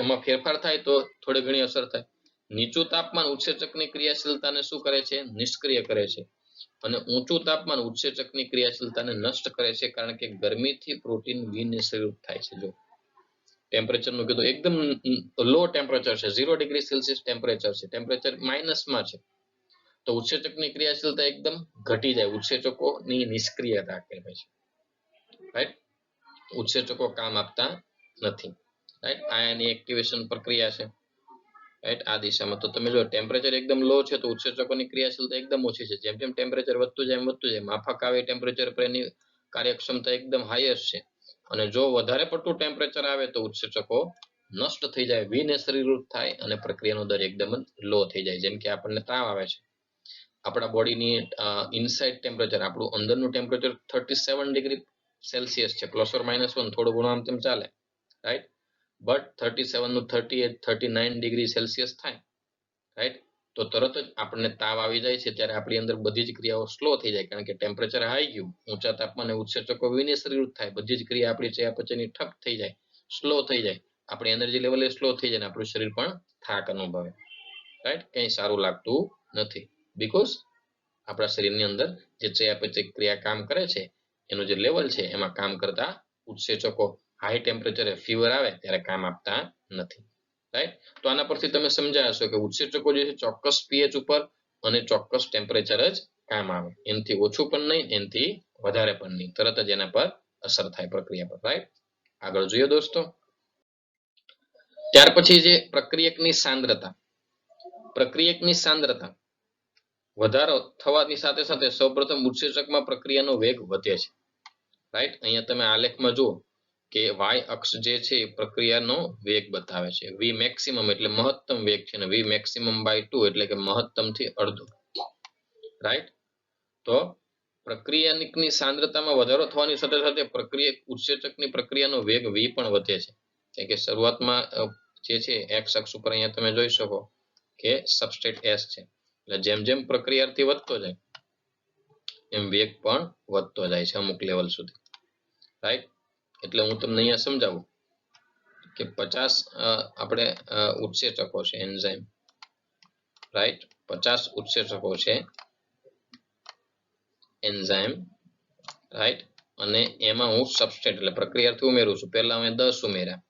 એમાં ફેરફાર થાય તો થોડી ઘણી અસર થાય. નીચું તાપમાન ઉત્સેચકની ક્રિયાશીલતાને શું કરે છે? નિષ્ક્રિય કરે છે. અને ઊંચું તાપમાન ઉત્સેચકની ક્રિયાશીલતાને નષ્ટ કરે છે, કારણ કે ગરમીથી પ્રોટીન વિનિષ્ક્રિય થાય છે. જો ટેમ્પરેચરનું કીધું એકદમ લો ટેમ્પરેચર છે, 0 ડિગ્રી સેલ્સિયસ ટેમ્પરેચર છે, ટેમ્પરેચર માઇનસમાં છે, તો ઉત્સેચકની ક્રિયાશીલતા એકદમ ઘટી જાય, ઉત્સેચકોની નિષ્ક્રિયતા કહેવાય છે, રાઈટ. ઉત્સેચકો કામ આપતા નથી, રાઈટ. આ એની એક્ટિવેશન પ્રક્રિયા છે, રાઈટ. આ દિશામાં તો તમે જો ટેમ્પરેચર એકદમ લો છે તો ઉત્સેચકોની ક્રિયાશીલતા એકદમ ઓછી છે. જેમ જેમ ટેમ્પરેચર વધતું જાય માફક આવે ટેમ્પરેચર પર એની કાર્યક્ષમતા એકદમ હાઈએસ્ટ છે. અને જો વધારે પડતું ટેમ્પરેચર આવે તો ઉત્સેચકો નષ્ટ થઈ જાય, વિનિષ્ક્રિયકૃત થાય અને પ્રક્રિયાનો દર એકદમ જ લો થઈ જાય. જેમ કે આપણને તાવ આવે છે, આપણા બોડીની ઇનસાઇડ ટેમ્પરેચર, આપણું અંદરનું ટેમ્પરેચર 37 ડિગ્રી સેલ્સિયસ છે, ±1 થોડું ઘણું આમ તેમ ચાલે, રાઈટ. બટ 37 નું 38 39 ડિગ્રી સેલ્સિયસ થાય, રાઈટ. તો તરત જ આપણને તાવ આવી જાય છે. ત્યારે આપણી અંદર બધી જ ક્રિયાઓ સ્લો થઈ જાય, કારણ કે ટેમ્પરેચર હાઈ ગયું, ઊંચા તાપમાને ઉત્સેચકો વિનિષ્ક્રિય થાય, બધી જ ક્રિયા આપણી ચયાપચયની ઠપ થઈ જાય, સ્લો થઈ જાય, આપણી એનર્જી લેવલ સ્લો થઈ જાય, આપણું શરીર પણ થાક અનુભવે, રાઈટ. કંઈ સારું લાગતું નથી, બીકોઝ આપણા શરીરની અંદર જે ચયાપચય ક્રિયા કામ કરે છે એનું જે લેવલ છે એમાં કામ કરતા ઉત્સેચકો હાઈ ટેમ્પરેચરે ફીવર આવે ત્યારે કામ આપતા નથી, રાઈટ. તો આના પરથી તમે સમજાયા છો કે ઉત્સેચકો જે છે ચોક્કસ પીએચ ઉપર અને ચોક્કસ ટેમ્પરેચર જ કામ આવે, એનાથી ઓછું પણ નહીં, એનાથી વધારે પણ નહીં, તરત જ એના પર અસર થાય પ્રક્રિયા પર, રાઈટ. આગળ જોઈએ દોસ્તો. ત્યાર પછી જે પ્રક્રિયકની સાંદ્રતા વધારો થવાની સાથે સાથે સૌપ્રથમ ઉત્સેચકમાં પ્રક્રિયાનો વેગ વધે છે, રાઈટ. અહીંયા તમે આલેખમાં જુઓ કે વાય અક્ષ જે છે એ પ્રક્રિયાનો વેગ બતાવે છે. વી મેક્સિમમ એટલે મહત્તમ વેગ છે, અને વી મેક્સિમમ બાય 2 એટલે કે મહત્તમ થી અડધો, રાઈટ. તો પ્રક્રિયાની સાંદ્રતામાં વધારો થવાની સાથે સાથે ઉત્સેચકની પ્રક્રિયાનો વેગ વી પણ વધે છે. એટલે કે શરૂઆતમાં જે છે એક્સ અક્ષ ઉપર અહીંયા તમે જોઈ શકો કે સબસ્ટ્રેટ એસ છે, એટલે જેમ જેમ પ્રક્રિયાથી વધતો જાય એમ વેગ પણ વધતો જાય છે અમુક લેવલ સુધી, રાઈટ. એટલે હું તમને અહીંયા સમજાવું કે 50 આપણે ઉત્સેચકો છે એન્ઝાઇમ, રાઈટ. 50 ઉત્સેચકો છે એન્ઝાઇમ, રાઈટ. અને એમાં હું સબસ્ટ્રેટ એટલે પ્રક્રિયાથી ઉમેરું છું. પહેલા અમે 10 ઉમેર્યા,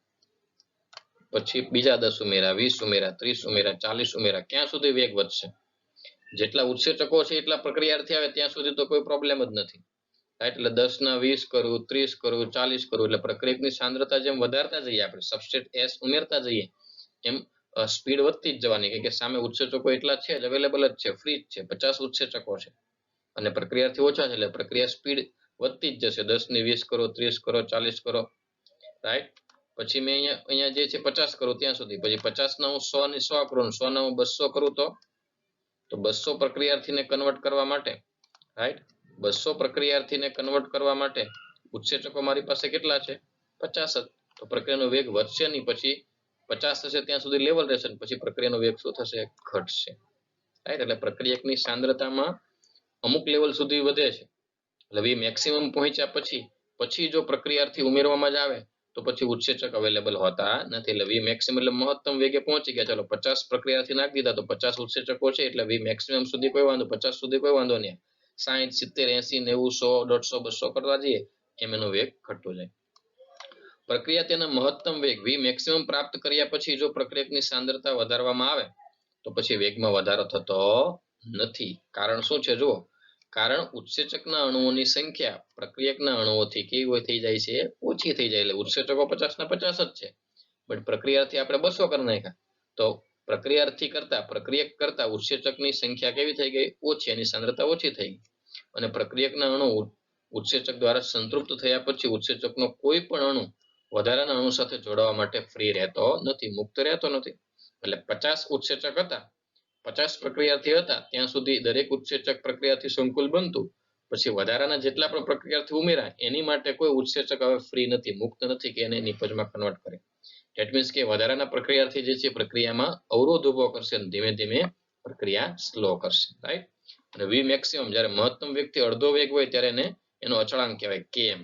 પછી બીજા 10 ઉમેર્યા, 20 ઉમેર્યા, 30 ઉમેર્યા, 40 ઉમેર્યા, ક્યાં સુધી વેગ વધશે? જેટલા ઉત્સેચકો છે એટલા પ્રક્રિયાથી આવે ત્યાં સુધી તો કોઈ પ્રોબ્લેમ જ નથી, રાઈટ. એટલે 10 ના 20 કરું, 30 કરું, 40 કરું, એટલે પ્રક્રિયકની સાંદ્રતા જેમ વધારતા જઈએ, આપણે સબસ્ટ્રેટ એસ ઉમેરતા જઈએ એમ સ્પીડ વધતી જ જવાની, કે સામે ઉત્સેચકો એટલા છે જ, અવેલેબલ જ છે, ફ્રી જ છે, 50 ઉત્સેચકો છે અને પ્રક્રિયાથી ઓછા છે, એટલે પ્રક્રિયા સ્પીડ વધતી જ જશે. 10 ની 20 કરો, 30 કરો, 40 કરો, રાઈટ. પછી મેં અહીંયા જે છે 50 કરું ત્યાં સુધી, પછી 50 ના હું 100 ની 100 કરું, 100 ના હું 200 કરું, તો 200 પ્રક્રિયાર્થીને કન્વર્ટ કરવા માટે, રાઈટ. 200 પ્રક્રિયાર્થીને કન્વર્ટ કરવા માટે ઉત્સેચકો મારી પાસે કેટલા છે? 50 જ. તો પ્રક્રિયાનો વેગ વધશે નહીં, પછી 50 થશે ત્યાં સુધી લેવલ રહેશે, પછી પ્રક્રિયાનો વેગ શું થશે? ઘટશે, રાઈટ. એટલે પ્રક્રિયકની સાંદ્રતામાં અમુક લેવલ સુધી વધે છે, એટલે વી મેક્સિમમ પહોંચ્યા પછી જો પ્રક્રિયાર્થી ઉમેરવામાં જ આવે તો પછી ઉત્સેચક અવેલેબલ હોતા નથી. એટલે વી મેક્સિમમ એટલે મહત્તમ વેગે પહોંચી ગયા, ચાલો 50 પ્રક્રિયાર્થી નાખી દીધા તો 50 ઉત્સેચકો છે, એટલે વી મેક્સિમમ સુધી કોઈ વાંધો, 50 સુધી કોઈ વાંધો નહીં, 60 70 80 90 100 150 200 કરતા જઈએ એમ એનો વેગ ઘટતો જાય. પ્રક્રિયા તેના મહત્તમ વેગ વી મેક્સિમમ પ્રાપ્ત કર્યા પછી જો પ્રક્રિયકની સાંદ્રતા વધારવામાં આવે તો પછી વેગમાં વધારો થતો નથી. કારણ શું છે? જુઓ, કારણ ઉત્સેચકના અણુઓની સંખ્યા પ્રક્રિયકના અણુઓથી કેવી થઈ જાય છે? ઓછી થઈ જાય. એટલે ઉત્સેચકો 50 ના 50 જ છે, બટ પ્રક્રિયાથી આપણે 200 કરી નાખ્યા, તો પ્રક્રિયક કરતા ઉત્સેચકની સંખ્યા કેવી થઈ ગઈ? ઓછી, એની સાંદ્રતા ઓછી થઈ ગઈ. અને પ્રક્રિયકના અણુ ઉત્સેચક દ્વારા સંતૃપ્ત થયા પછી ઉત્સેચકનો કોઈ પણ અણુ વધારાના અણુ સાથે જોડાવા માટે ફ્રી રહેતો નથી, મુક્ત રહેતો નથી. એટલે 50 ઉત્સેચક હતા, 50 પ્રક્રિયાથી હતા ત્યાં સુધી દરેક ઉત્સેચક પ્રક્રિયાથી સંકુલ બનતું, પછી વધારાના જેટલા પણ પ્રક્રિયાર્થી ઉમેરાય એની માટે કોઈ ઉત્સેચક હવે ફ્રી નથી, મુક્ત નથી કે એને નિપજમાં કન્વર્ટ કરે. ધેટ મીન્સ કે વધારાના પ્રક્રિયાર્થી જે છે પ્રક્રિયામાં અવરોધ ઉભો કરશે અને ધીમે ધીમે પ્રક્રિયા સ્લો કરશે, રાઈટ. અને વી મેક્સિમમ જ્યારે મહત્તમ વેગથી અડધો વેગ હોય ત્યારે એને એનો અચળાંક કહેવાય km,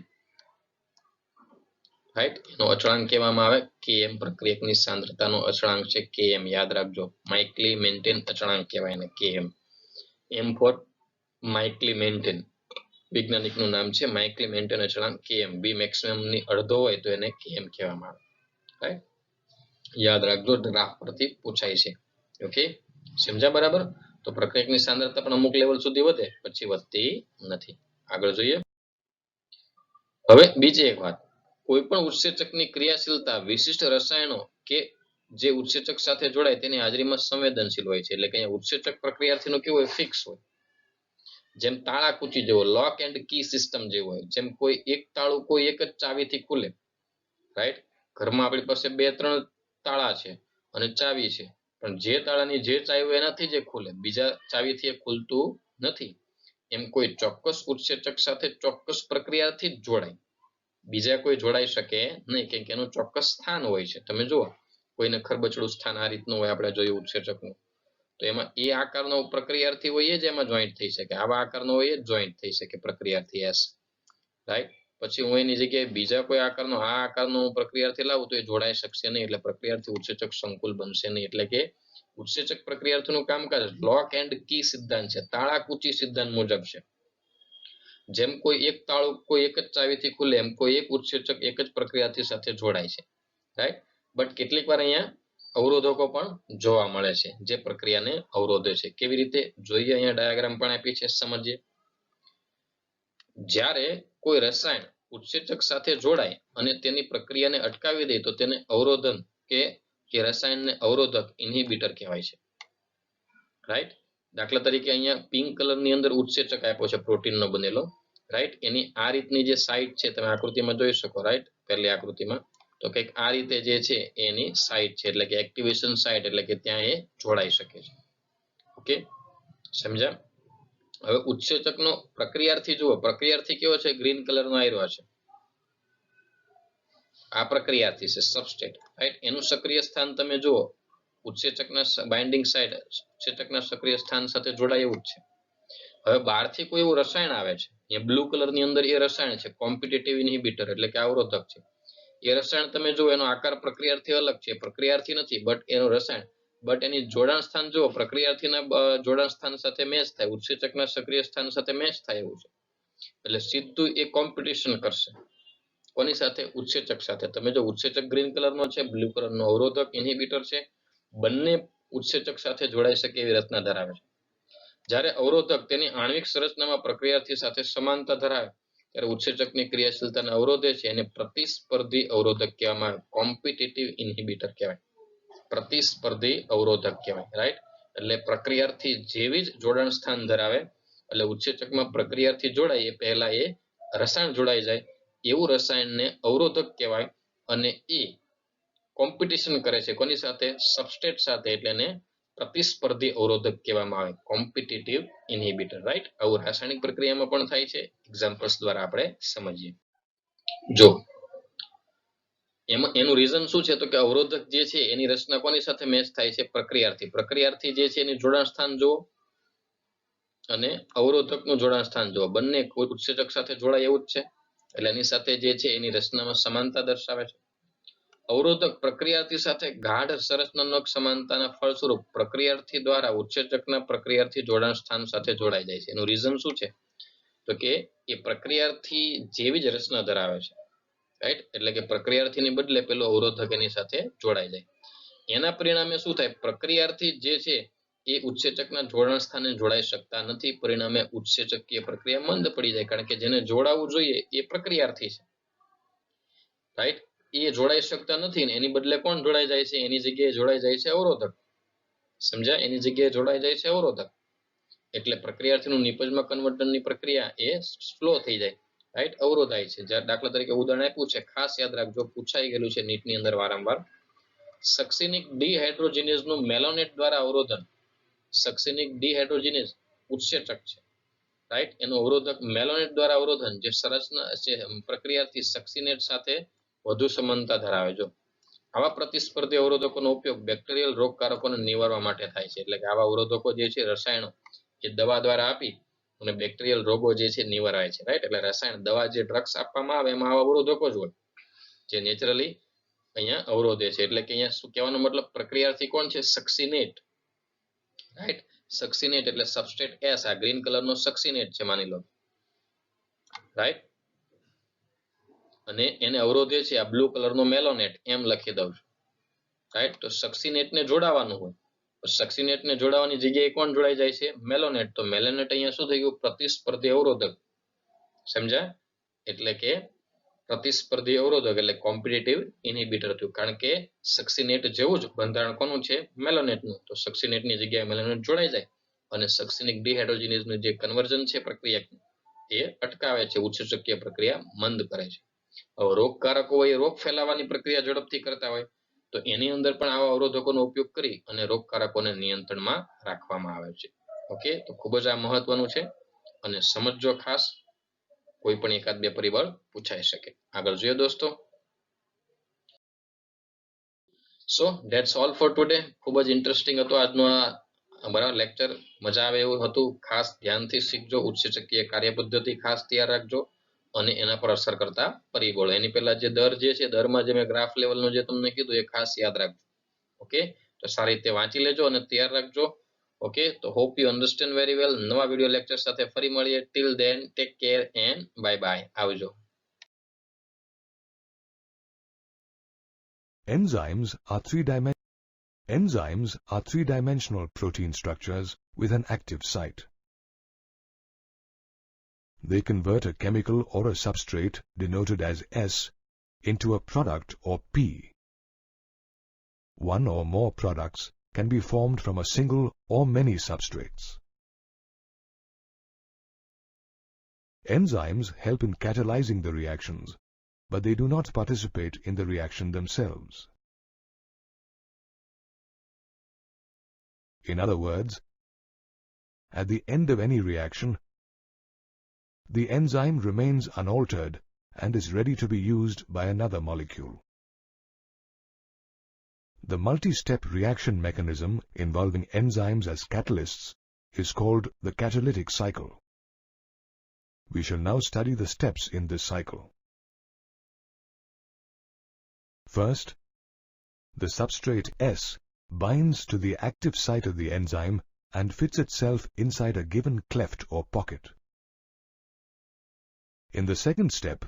રાઈટ. એનો અચળાંક કહેવામાં આવે km, પ્રક્રિયકની સાંદ્રતાનો અચળાંક છે km, યાદ રાખજો. માઇકલી મેન્ટેન અચળાંક કહેવાય એને km. m ફોર માઇકલી મેન્ટેન, વૈજ્ઞાનિકનું નામ છે માઇકલી મેન્ટેન અચળાંક km. બી મેક્સિમમ ની અડધો હોય તો એને km કહેવામાં આવે, રાઈટ. યાદ રાખજો, ગ્રાફ પરથી પૂછાય છે. ઓકે, સમજ્યા બરાબર? તો પ્રક્રિયકની સાંદ્રતા પણ અમુક લેવલ સુધી વધે પછી વધતી નથી. આગળ જોઈએ. હવે બીજી એક વાત, કોઈ પણ ઉત્સેચકની ક્રિયાશીલતા વિશિષ્ટ રસાયણો કે જે ઉત્સેચક સાથે જોડાય તેની હાજરીમાં સંવેદનશીલ હોય છે. એટલે કે અહીંયા ઉત્સેચક પ્રક્રિયાર્થીનું કેવું હોય, ફિક્સ હોય. જેમ તાળાકૂચી જેવો, લોક એન્ડ કી સિસ્ટમ જેવો હોય. જેમ કોઈ એક તાળું કોઈ એક જ ચાવીથી ખુલે, રાઈટ. ઘરમાં આપણી પાસે 2-3 તાળા છે અને ચાવી છે, પણ જે તાળાની જે ચાવી હોય એનાથી જે ખુલે, બીજા ચાવીથી એ ખુલતું નથી. એમ કોઈ ચોક્કસ ઉત્સેચક સાથે ચોક્કસ પ્રક્રિયાથી જ જોડાય, બીજા કોઈ જોડાઈ શકે નહીં, કેમ કે એનું ચોક્કસ સ્થાન હોય છે. તમે જુઓ, કોઈને ખરબચડું સ્થાન આ રીતનું હોય, આપણે જોયું ઉત્સેચકનું, તો એમાં એ આકારનો પ્રક્રિયાર્થી હોય જ એમાં જોઈન્ટ થઈ શકે, આવા આકારનો હોય જ જોઈન્ટ થઈ શકે પ્રક્રિયાર્થી એસ, રાઈટ. પછી હું એની જગ્યાએ બીજા કોઈ આકારનો આ આકારનો પ્રક્રિયાર્થી લાવું તો એ જોડાઈ શકશે નહીં, એટલે પ્રક્રિયાર્થી ઉત્સેચક સંકુલ બનશે નહીં. એટલે કે ઉત્સેચક પ્રક્રિયાર્થીનું કામકાજ લોક એન્ડ કી સિદ્ધાંત છે, તાળાકૂચી સિદ્ધાંત મુજબ છે. જેમ કોઈ એક તાળું કોઈ એક જ ચાવીથી ખુલે એમ કોઈ એક ઉત્સેચક એક જ પ્રક્રિયાર્થી સાથે જોડાય છે, રાઈટ. બટ કેટલીક વાર અહીંયા અવરોધકો પણ જોવા મળે છે જે પ્રક્રિયાને અવરોધે છે. કેવી રીતે જોઈએ, અહીંયા ડાયાગ્રામ પણ આપી છે, સમજીએ. જ્યારે કોઈ રસાયણ ઉત્સેચક સાથે જોડાય અને તેની પ્રક્રિયાને અટકાવી દે તો તેને અવરોધન કે રસાયણને અવરોધક, ઇન્હિબિટર કહેવાય છે, રાઈટ. દાખલા તરીકે અહીંયા પિંક કલરની અંદર ઉત્સેચક આપ્યો છે પ્રોટીનનો બનેલો, રાઈટ. એની આ રીતની જે સાઇટ છે તમે આકૃતિમાં જોઈ શકો, રાઈટ. પહેલી આકૃતિમાં તો કંઈક આ રીતે જે છે એની સાઇટ છે, એટલે કે એક્ટિવેશન સાઇટ, એટલે કે ત્યાં એ જોડાઈ શકે છે. ઓકે, સમજ્યા? હવે ઉત્સેચકનો પ્રક્રિયાર્થી જુઓ, પ્રક્રિયાર્થી કેવો છે, ગ્રીન કલરનો આયરો છે, આ પ્રક્રિયાર્થી છે, સબસ્ટ્રેટ, રાઈટ. એનું સક્રિય સ્થાન તમે જુઓ, ઉત્સેચકના બાઇન્ડિંગ સાઇટ ઉત્સેચકના સક્રિય સ્થાન સાથે જોડાય એવું જ છે. હવે બહારથી કોઈ એવું રસાયણ આવે છે, એ બ્લુ કલરની અંદર એ રસાયણ છે કોમ્પિટિટિવ ઇન્હિબિટર, એટલે કે અવરોધક છે. એ રસાયણ તમે જુઓ, એનો આકાર પ્રક્રિયાર્થી અલગ છે, પ્રક્રિયાર્થી નથી બટ એનું રસાયણ, બટ એની જોડાણ સ્થાન જુઓ, પ્રક્રિયાર્થીના જોડાણ સ્થાન સાથે મેચ થાય, ઉત્સેચકના સક્રિય સ્થાન સાથે મેચ થાય એવું છે. એટલે સીધું એ કોમ્પિટિશન કરશે કોની સાથે, ઉત્સેચક સાથે. તમે જો ઉત્સેચક ગ્રીન કલરનો છે, બ્લુ કલરનો અવરોધક ઇન્હિબિટર છે, બંને ઉત્સેચક સાથે જોડાઈ શકે એવી રચના ધરાવે છે. જ્યારે અવરોધક તેની આણ્વિક સંરચનામાં પ્રક્રિયાર્થી સાથે સમાનતા ધરાવે ત્યારે ઉત્સેચકની ક્રિયાશીલતાને અવરોધે છે, એને પ્રતિસ્પર્ધી અવરોધક કહેવામાં આવે, કોમ્પિટિટિવ ઇન્હિબિટર કહેવાય, પ્રતિસ્પર્ધી અવરોધક કહેવાય, રાઈટ. એટલે પ્રક્રિયાર્થી જેવી જ જોડાણ સ્થાન ધરાવે, એટલે ઉત્સેચકમાં પ્રક્રિયાર્થી જોડાય એ પહેલા એ રસાયણ જોડાઈ જાય, એવું રસાયણને અવરોધક કહેવાય. અને એ કોમ્પિટિશન કરે છે કોની સાથે, સબસ્ટ્રેટ સાથે, એટલે એને પ્રતિસ્પર્ધી અવરોધક કહેવામાં આવે, કોમ્પિટિટિવ ઇન્હિબિટર, રાઈટ. આવું રાસાયણિક પ્રક્રિયામાં પણ થાય છે, એક્ઝામ્પલ્સ દ્વારા આપણે સમજીએ. જો એનું રીઝન શું છે, તો કે અવરોધક જે છે એની રચના કોની સાથે મેચ થાય છે, પ્રક્રિયાર્થી. પ્રક્રિયાર્થી જે છે એની જોડાણ સ્થાન જુઓ અને અવરોધકનું જોડાણ સ્થાન જુઓ, બંને કોઈ ઉત્સેચક સાથે જોડાય એવું જ છે, એટલે એની સાથે જે છે એની રચનામાં સમાનતા દર્શાવે છે. અવરોધક પ્રક્રિયાર્થી સાથે ગાઢ સંરચનાત્મક સમાનતાના ફળસ્વરૂપ પ્રક્રિયાર્થી દ્વારા ઉત્સેચકના પ્રક્રિયાર્થી જોડાણ સ્થાન સાથે જોડાઈ જાય છે. એનું રીઝન શું છે, તો કે એ પ્રક્રિયાર્થી જેવી જ રચના ધરાવે છે, રાઈટ. એટલે કે પ્રક્રિયાર્થીની બદલે પેલો અવરોધક એની સાથે જોડાઈ જાય. એના પરિણામે શું થાય, પ્રક્રિયાર્થી જે છે એ ઉત્સેચકના જોડાણ સ્થાને જોડાઈ શકતા નથી, પરિણામે ઉત્સેચકીય પ્રક્રિયા મંદ પડી જાય, કારણ કે જેને જોડાવું જોઈએ એ પ્રક્રિયાર્થી છે, રાઈટ. એ જોડાઈ શકતા નથી ને એની બદલે કોણ જોડાઈ જાય છે, એની જગ્યાએ જોડાઈ જાય છે અવરોધક, સમજ્યા? એની જગ્યાએ જોડાઈ જાય છે અવરોધક, એટલે પ્રક્રિયાર્થીનું નિપજમાં કન્વર્ટનની પ્રક્રિયા એ સ્લો થઈ જાય, રાઈટ, અવરોધાય છે. દાખલા તરીકે ઉદાહરણ આપ્યું છે, ખાસ યાદ રાખજો, પૂછાઈ ગયેલું છે નીટની અંદર વારંવાર. સક્સિનિક ડિહાઇડ્રોજિનેઝનું મેલોનેટ દ્વારા અવરોધન. સક્સિનિક ડિહાઇડ્રોજિનેઝ ઉત્સેચક છે, રાઈટ. એનું અવરોધક મેલોનેટ દ્વારા અવરોધન જે સંરચના પ્રક્રિયાથી સક્સીનેટ સાથે વધુ સમાનતા ધરાવે. જો આવા પ્રતિસ્પર્ધી અવરોધકોનો ઉપયોગ બેક્ટેરિયલ રોગકારકોને નિવારવા માટે થાય છે. એટલે કે આવા અવરોધકો જે છે રસાયણો એ દવા દ્વારા આપી અને બેક્ટેરિયલ રોગો જે છે નિવારાય છે. રાઈટ. એટલે રસાયણ દવા જે ડ્રગ્સ આપવામાં આવે એમાં આવા અવરોધકો જ હોય જે નેચરલી અહીંયા અવરોધે છે. એટલે કે અહીંયા શું કહેવાનો મતલબ પ્રક્રિયાથી કોણ છે? સક્સીનેટ. રાઈટ. સક્સીનેટ એટલે સબસ્ટ્રેટ એસ, આ ગ્રીન કલરનો સક્સીનેટ છે માની લો. રાઈટ. અને એને અવરોધે છે આ બ્લુ કલરનો મેલોનેટ, એમ લખી દઉં છું. રાઈટ. તો સક્સીનેટને જોડાવાનું હોય, સક્સીનેટને જોડાવાની જગ્યાએ કોણ જોડાઈ જાય છે? મેલોનેટ. તો મેલોનેટ અહીંયા શું થઈ ગયું? પ્રતિસ્પર્ધી અવરોધક. સમજ્યા? એટલે કે પ્રતિસ્પર્ધી અવરોધક એટલે કોમ્પિટિટિવ ઇનહિબિટર થયું. કારણ કે સક્સીનેટ જેવું જ બંધારણ કોનું છે? મેલોનેટનું. તો સક્સીનેટની જગ્યાએ મેલોનેટ જોડાઈ જાય અને સક્સીનિક ડિહાઇડ્રોજિનેઝનું જે કન્વર્ઝન છે પ્રક્રિયા એ અટકાવે છે, ઉત્સેચકીય પ્રક્રિયા મંદ કરે છે. હવે રોગકારકો હોય રોગ ફેલાવાની પ્રક્રિયા ઝડપથી કરતા હોય તો એની અંદર પણ આવા અવરોધકોનો ઉપયોગ કરી અને રોગકારકોને નિયંત્રણમાં રાખવામાં આવે છે. ઓકે, તો ખૂબ જ આ મહત્વનું છે અને સમજજો ખાસ, કોઈ પણ એકાદ બે પરિબળ પૂછાઈ શકે. આગળ જોઈએ દોસ્તો. સો ધેટ્સ ઓલ ફોર ટુડે. ખૂબ જ ઇન્ટરેસ્ટિંગ હતો આજનો આ બરાબર લેક્ચર. મજા આવે એવું હતું. ખાસ ધ્યાનથી શીખજો. ઉત્સેચકીય કાર્યપદ્ધતિ ખાસ તૈયાર રાખજો અને એના પર અસર કરતા પરિબળો. એની પહેલા જે દર જે છે, દરમાં જે મેં ગ્રાફ લેવલનું જે તમને કીધું એ ખાસ યાદ રાખજો. ઓકે, તો સારી રીતે વાંચી લેજો અને તૈયાર રાખજો. ઓકે, તો hope you understand very well. નવા વિડીયો લેક્ચર સાથે ફરી મળીએ. Till then take care and bye bye. આવજો. Enzymes are three-dimensional protein structures with an active site. They convert a chemical or a substrate denoted as S into a product or P. One or more products can be formed from a single or many substrates. Enzymes help in catalyzing the reactions, but they do not participate in the reaction themselves. In other words, at the end of any reaction, the enzyme remains unaltered and is ready to be used by another molecule. The multi-step reaction mechanism involving enzymes as catalysts is called the catalytic cycle. We shall now study the steps in this cycle. First, the substrate S binds to the active site of the enzyme and fits itself inside a given cleft or pocket. In the second step,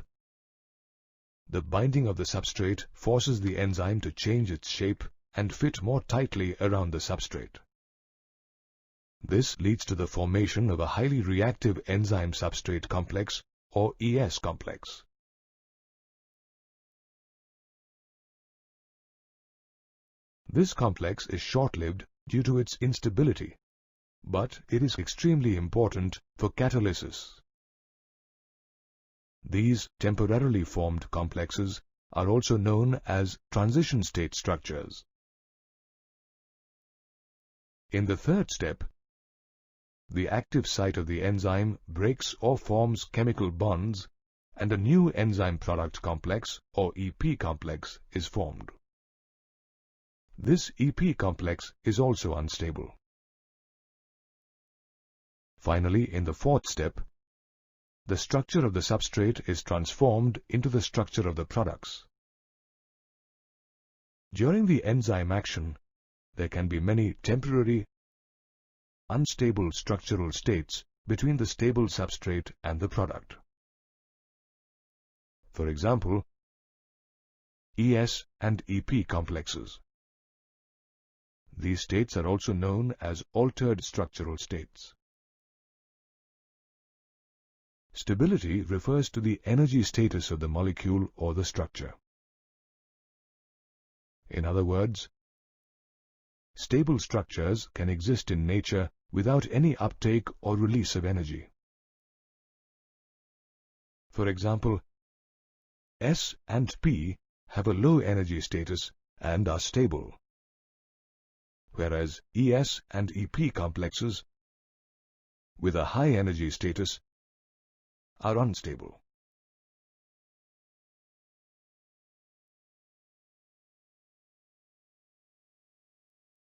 the binding of the substrate forces the enzyme to change its shape and fit more tightly around the substrate. This leads to the formation of a highly reactive enzyme-substrate complex or ES complex. This complex is short-lived due to its instability, but it is extremely important for catalysis. These temporarily formed complexes are also known as transition state structures. In the third step, the active site of the enzyme breaks or forms chemical bonds and a new enzyme product complex or EP complex is formed. This EP complex is also unstable. Finally, in the fourth step, the structure of the substrate is transformed into the structure of the products. During the enzyme action, there can be many temporary, unstable structural states between the stable substrate and the product. For example, ES and EP complexes. These states are also known as altered structural states. Stability refers to the energy status of the molecule or the structure. In other words, stable structures can exist in nature without any uptake or release of energy. For example, S and P have a low energy status and are stable, whereas ES and EP complexes with a high energy status are unstable.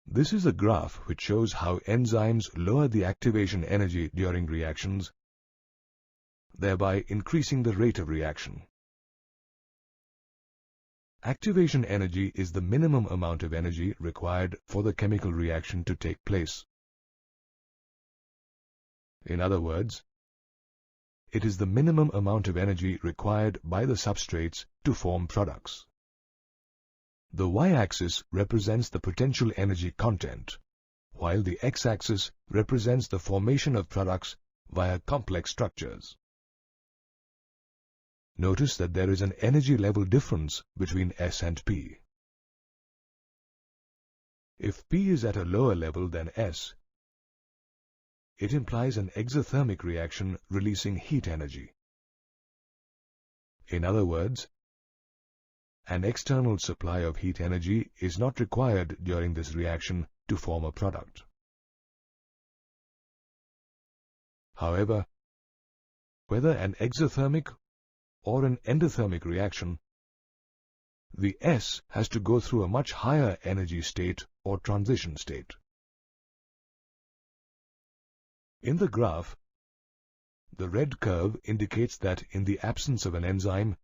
This is a graph which shows how enzymes lower the activation energy during reactions, thereby increasing the rate of reaction. Activation energy is the minimum amount of energy required for the chemical reaction to take place. In other words, it is the minimum amount of energy required by the substrates to form products. The y-axis represents the potential energy content, while the x-axis represents the formation of products via complex structures. Notice that there is an energy level difference between S and P. If P is at a lower level than S, it implies an exothermic reaction releasing heat energy. In other words, an external supply of heat energy is not required during this reaction to form a product. However, whether an exothermic or an endothermic reaction, the S has to go through a much higher energy state or transition state. In the graph, the red curve indicates that in the absence of an enzyme,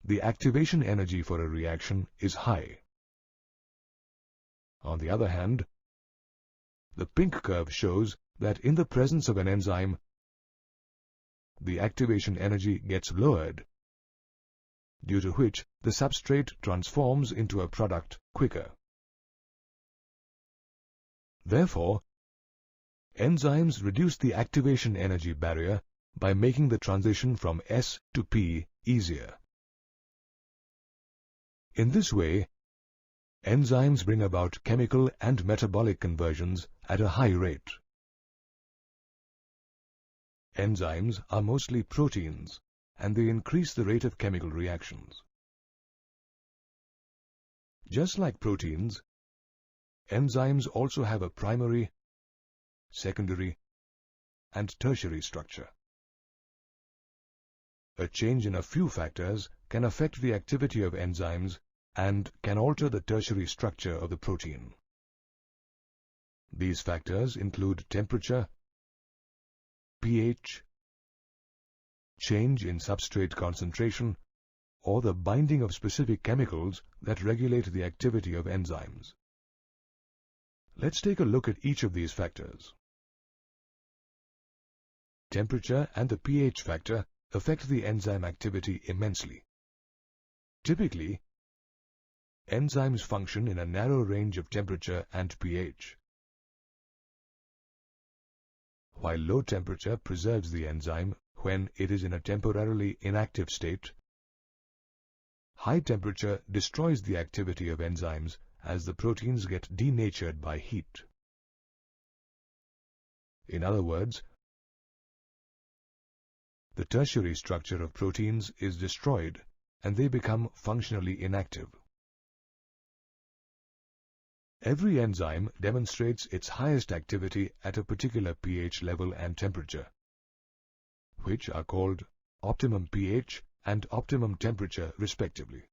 the activation energy for a reaction is high. On the other hand, the pink curve shows that in the presence of an enzyme, the activation energy gets lowered, due to which the substrate transforms into a product quicker. Therefore, enzymes reduce the activation energy barrier by making the transition from S to P easier. In this way, enzymes bring about chemical and metabolic conversions at a high rate. Enzymes are mostly proteins, and they increase the rate of chemical reactions. Just like proteins, enzymes also have a primary, secondary, and tertiary structure. A change in a few factors can affect the activity of enzymes and can alter the tertiary structure of the protein. These factors include temperature, pH, change in substrate concentration, or the binding of specific chemicals that regulate the activity of enzymes. Let's take a look at each of these factors. Temperature and the pH factor affect the enzyme activity immensely. Typically, enzymes function in a narrow range of temperature and pH. While low temperature preserves the enzyme when it is in a temporarily inactive state, high temperature destroys the activity of enzymes as the proteins get denatured by heat. In other words, the tertiary structure of proteins is destroyed and they become functionally inactive. Every enzyme demonstrates its highest activity at a particular pH level and temperature, which are called optimum pH and optimum temperature respectively.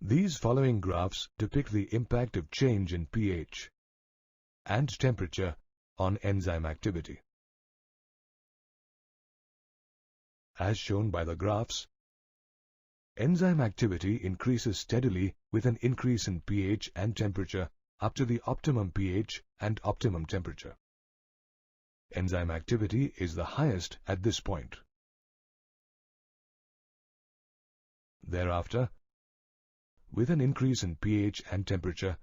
These following graphs depict the impact of change in pH and temperature on enzyme activity. As shown by the graphs, enzyme activity increases steadily with an increase in pH and temperature up to the optimum pH and optimum temperature. Enzyme activity is the highest at this point. Thereafter, with an increase in pH and temperature,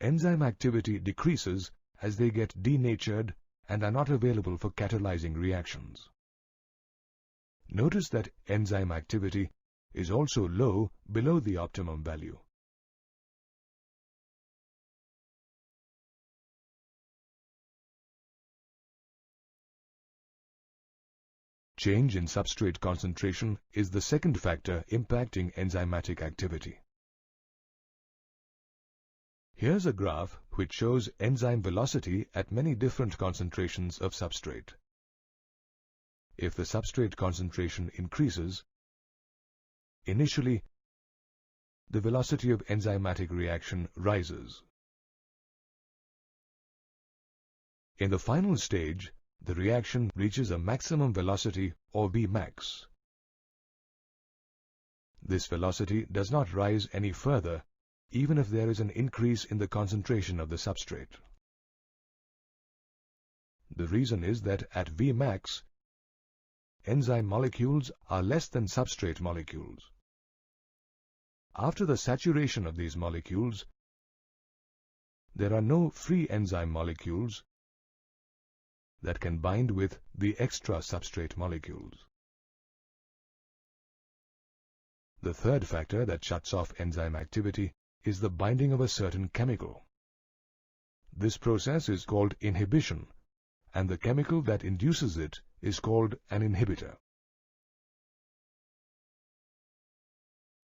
enzyme activity decreases as they get denatured and are not available for catalyzing reactions. Notice that enzyme activity is also low below the optimum value. Change in substrate concentration is the second factor impacting enzymatic activity. Here's a graph which shows enzyme velocity at many different concentrations of substrate. If the substrate concentration increases, initially, the velocity of enzymatic reaction rises. In the final stage, the reaction reaches a maximum velocity or Vmax. This velocity does not rise any further, even if there is an increase in the concentration of the substrate. The reason is that at Vmax, enzyme molecules are less than substrate molecules. After the saturation of these molecules, there are no free enzyme molecules that can bind with the extra substrate molecules. The third factor that shuts off enzyme activity is the binding of a certain chemical. This process is called inhibition, and the chemical that induces it is called an inhibitor.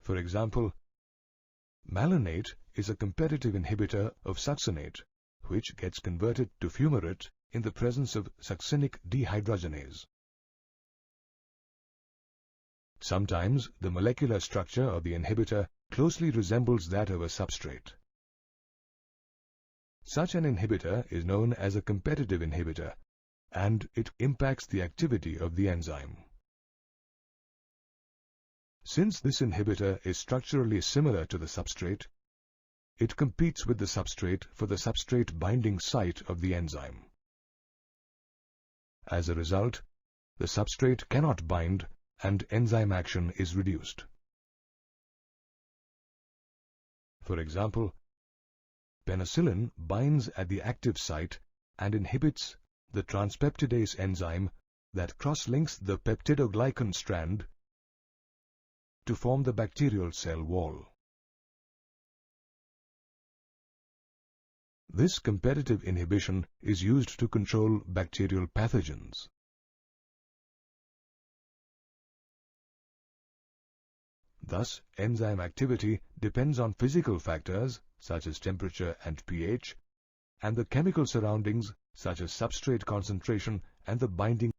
For example, malonate is a competitive inhibitor of succinate, which gets converted to fumarate in the presence of succinic dehydrogenase. Sometimes the molecular structure of the inhibitor closely resembles that of a substrate. Such an inhibitor is known as a competitive inhibitor, and it impacts the activity of the enzyme. Since this inhibitor is structurally similar to the substrate, it competes with the substrate for the substrate binding site of the enzyme. As a result, the substrate cannot bind and enzyme action is reduced. For example, penicillin binds at the active site and inhibits the transpeptidase enzyme that cross-links the peptidoglycan strand to form the bacterial cell wall. This competitive inhibition is used to control bacterial pathogens. Thus, enzyme activity depends on physical factors such as temperature and pH, and the chemical surroundings such as substrate concentration and the binding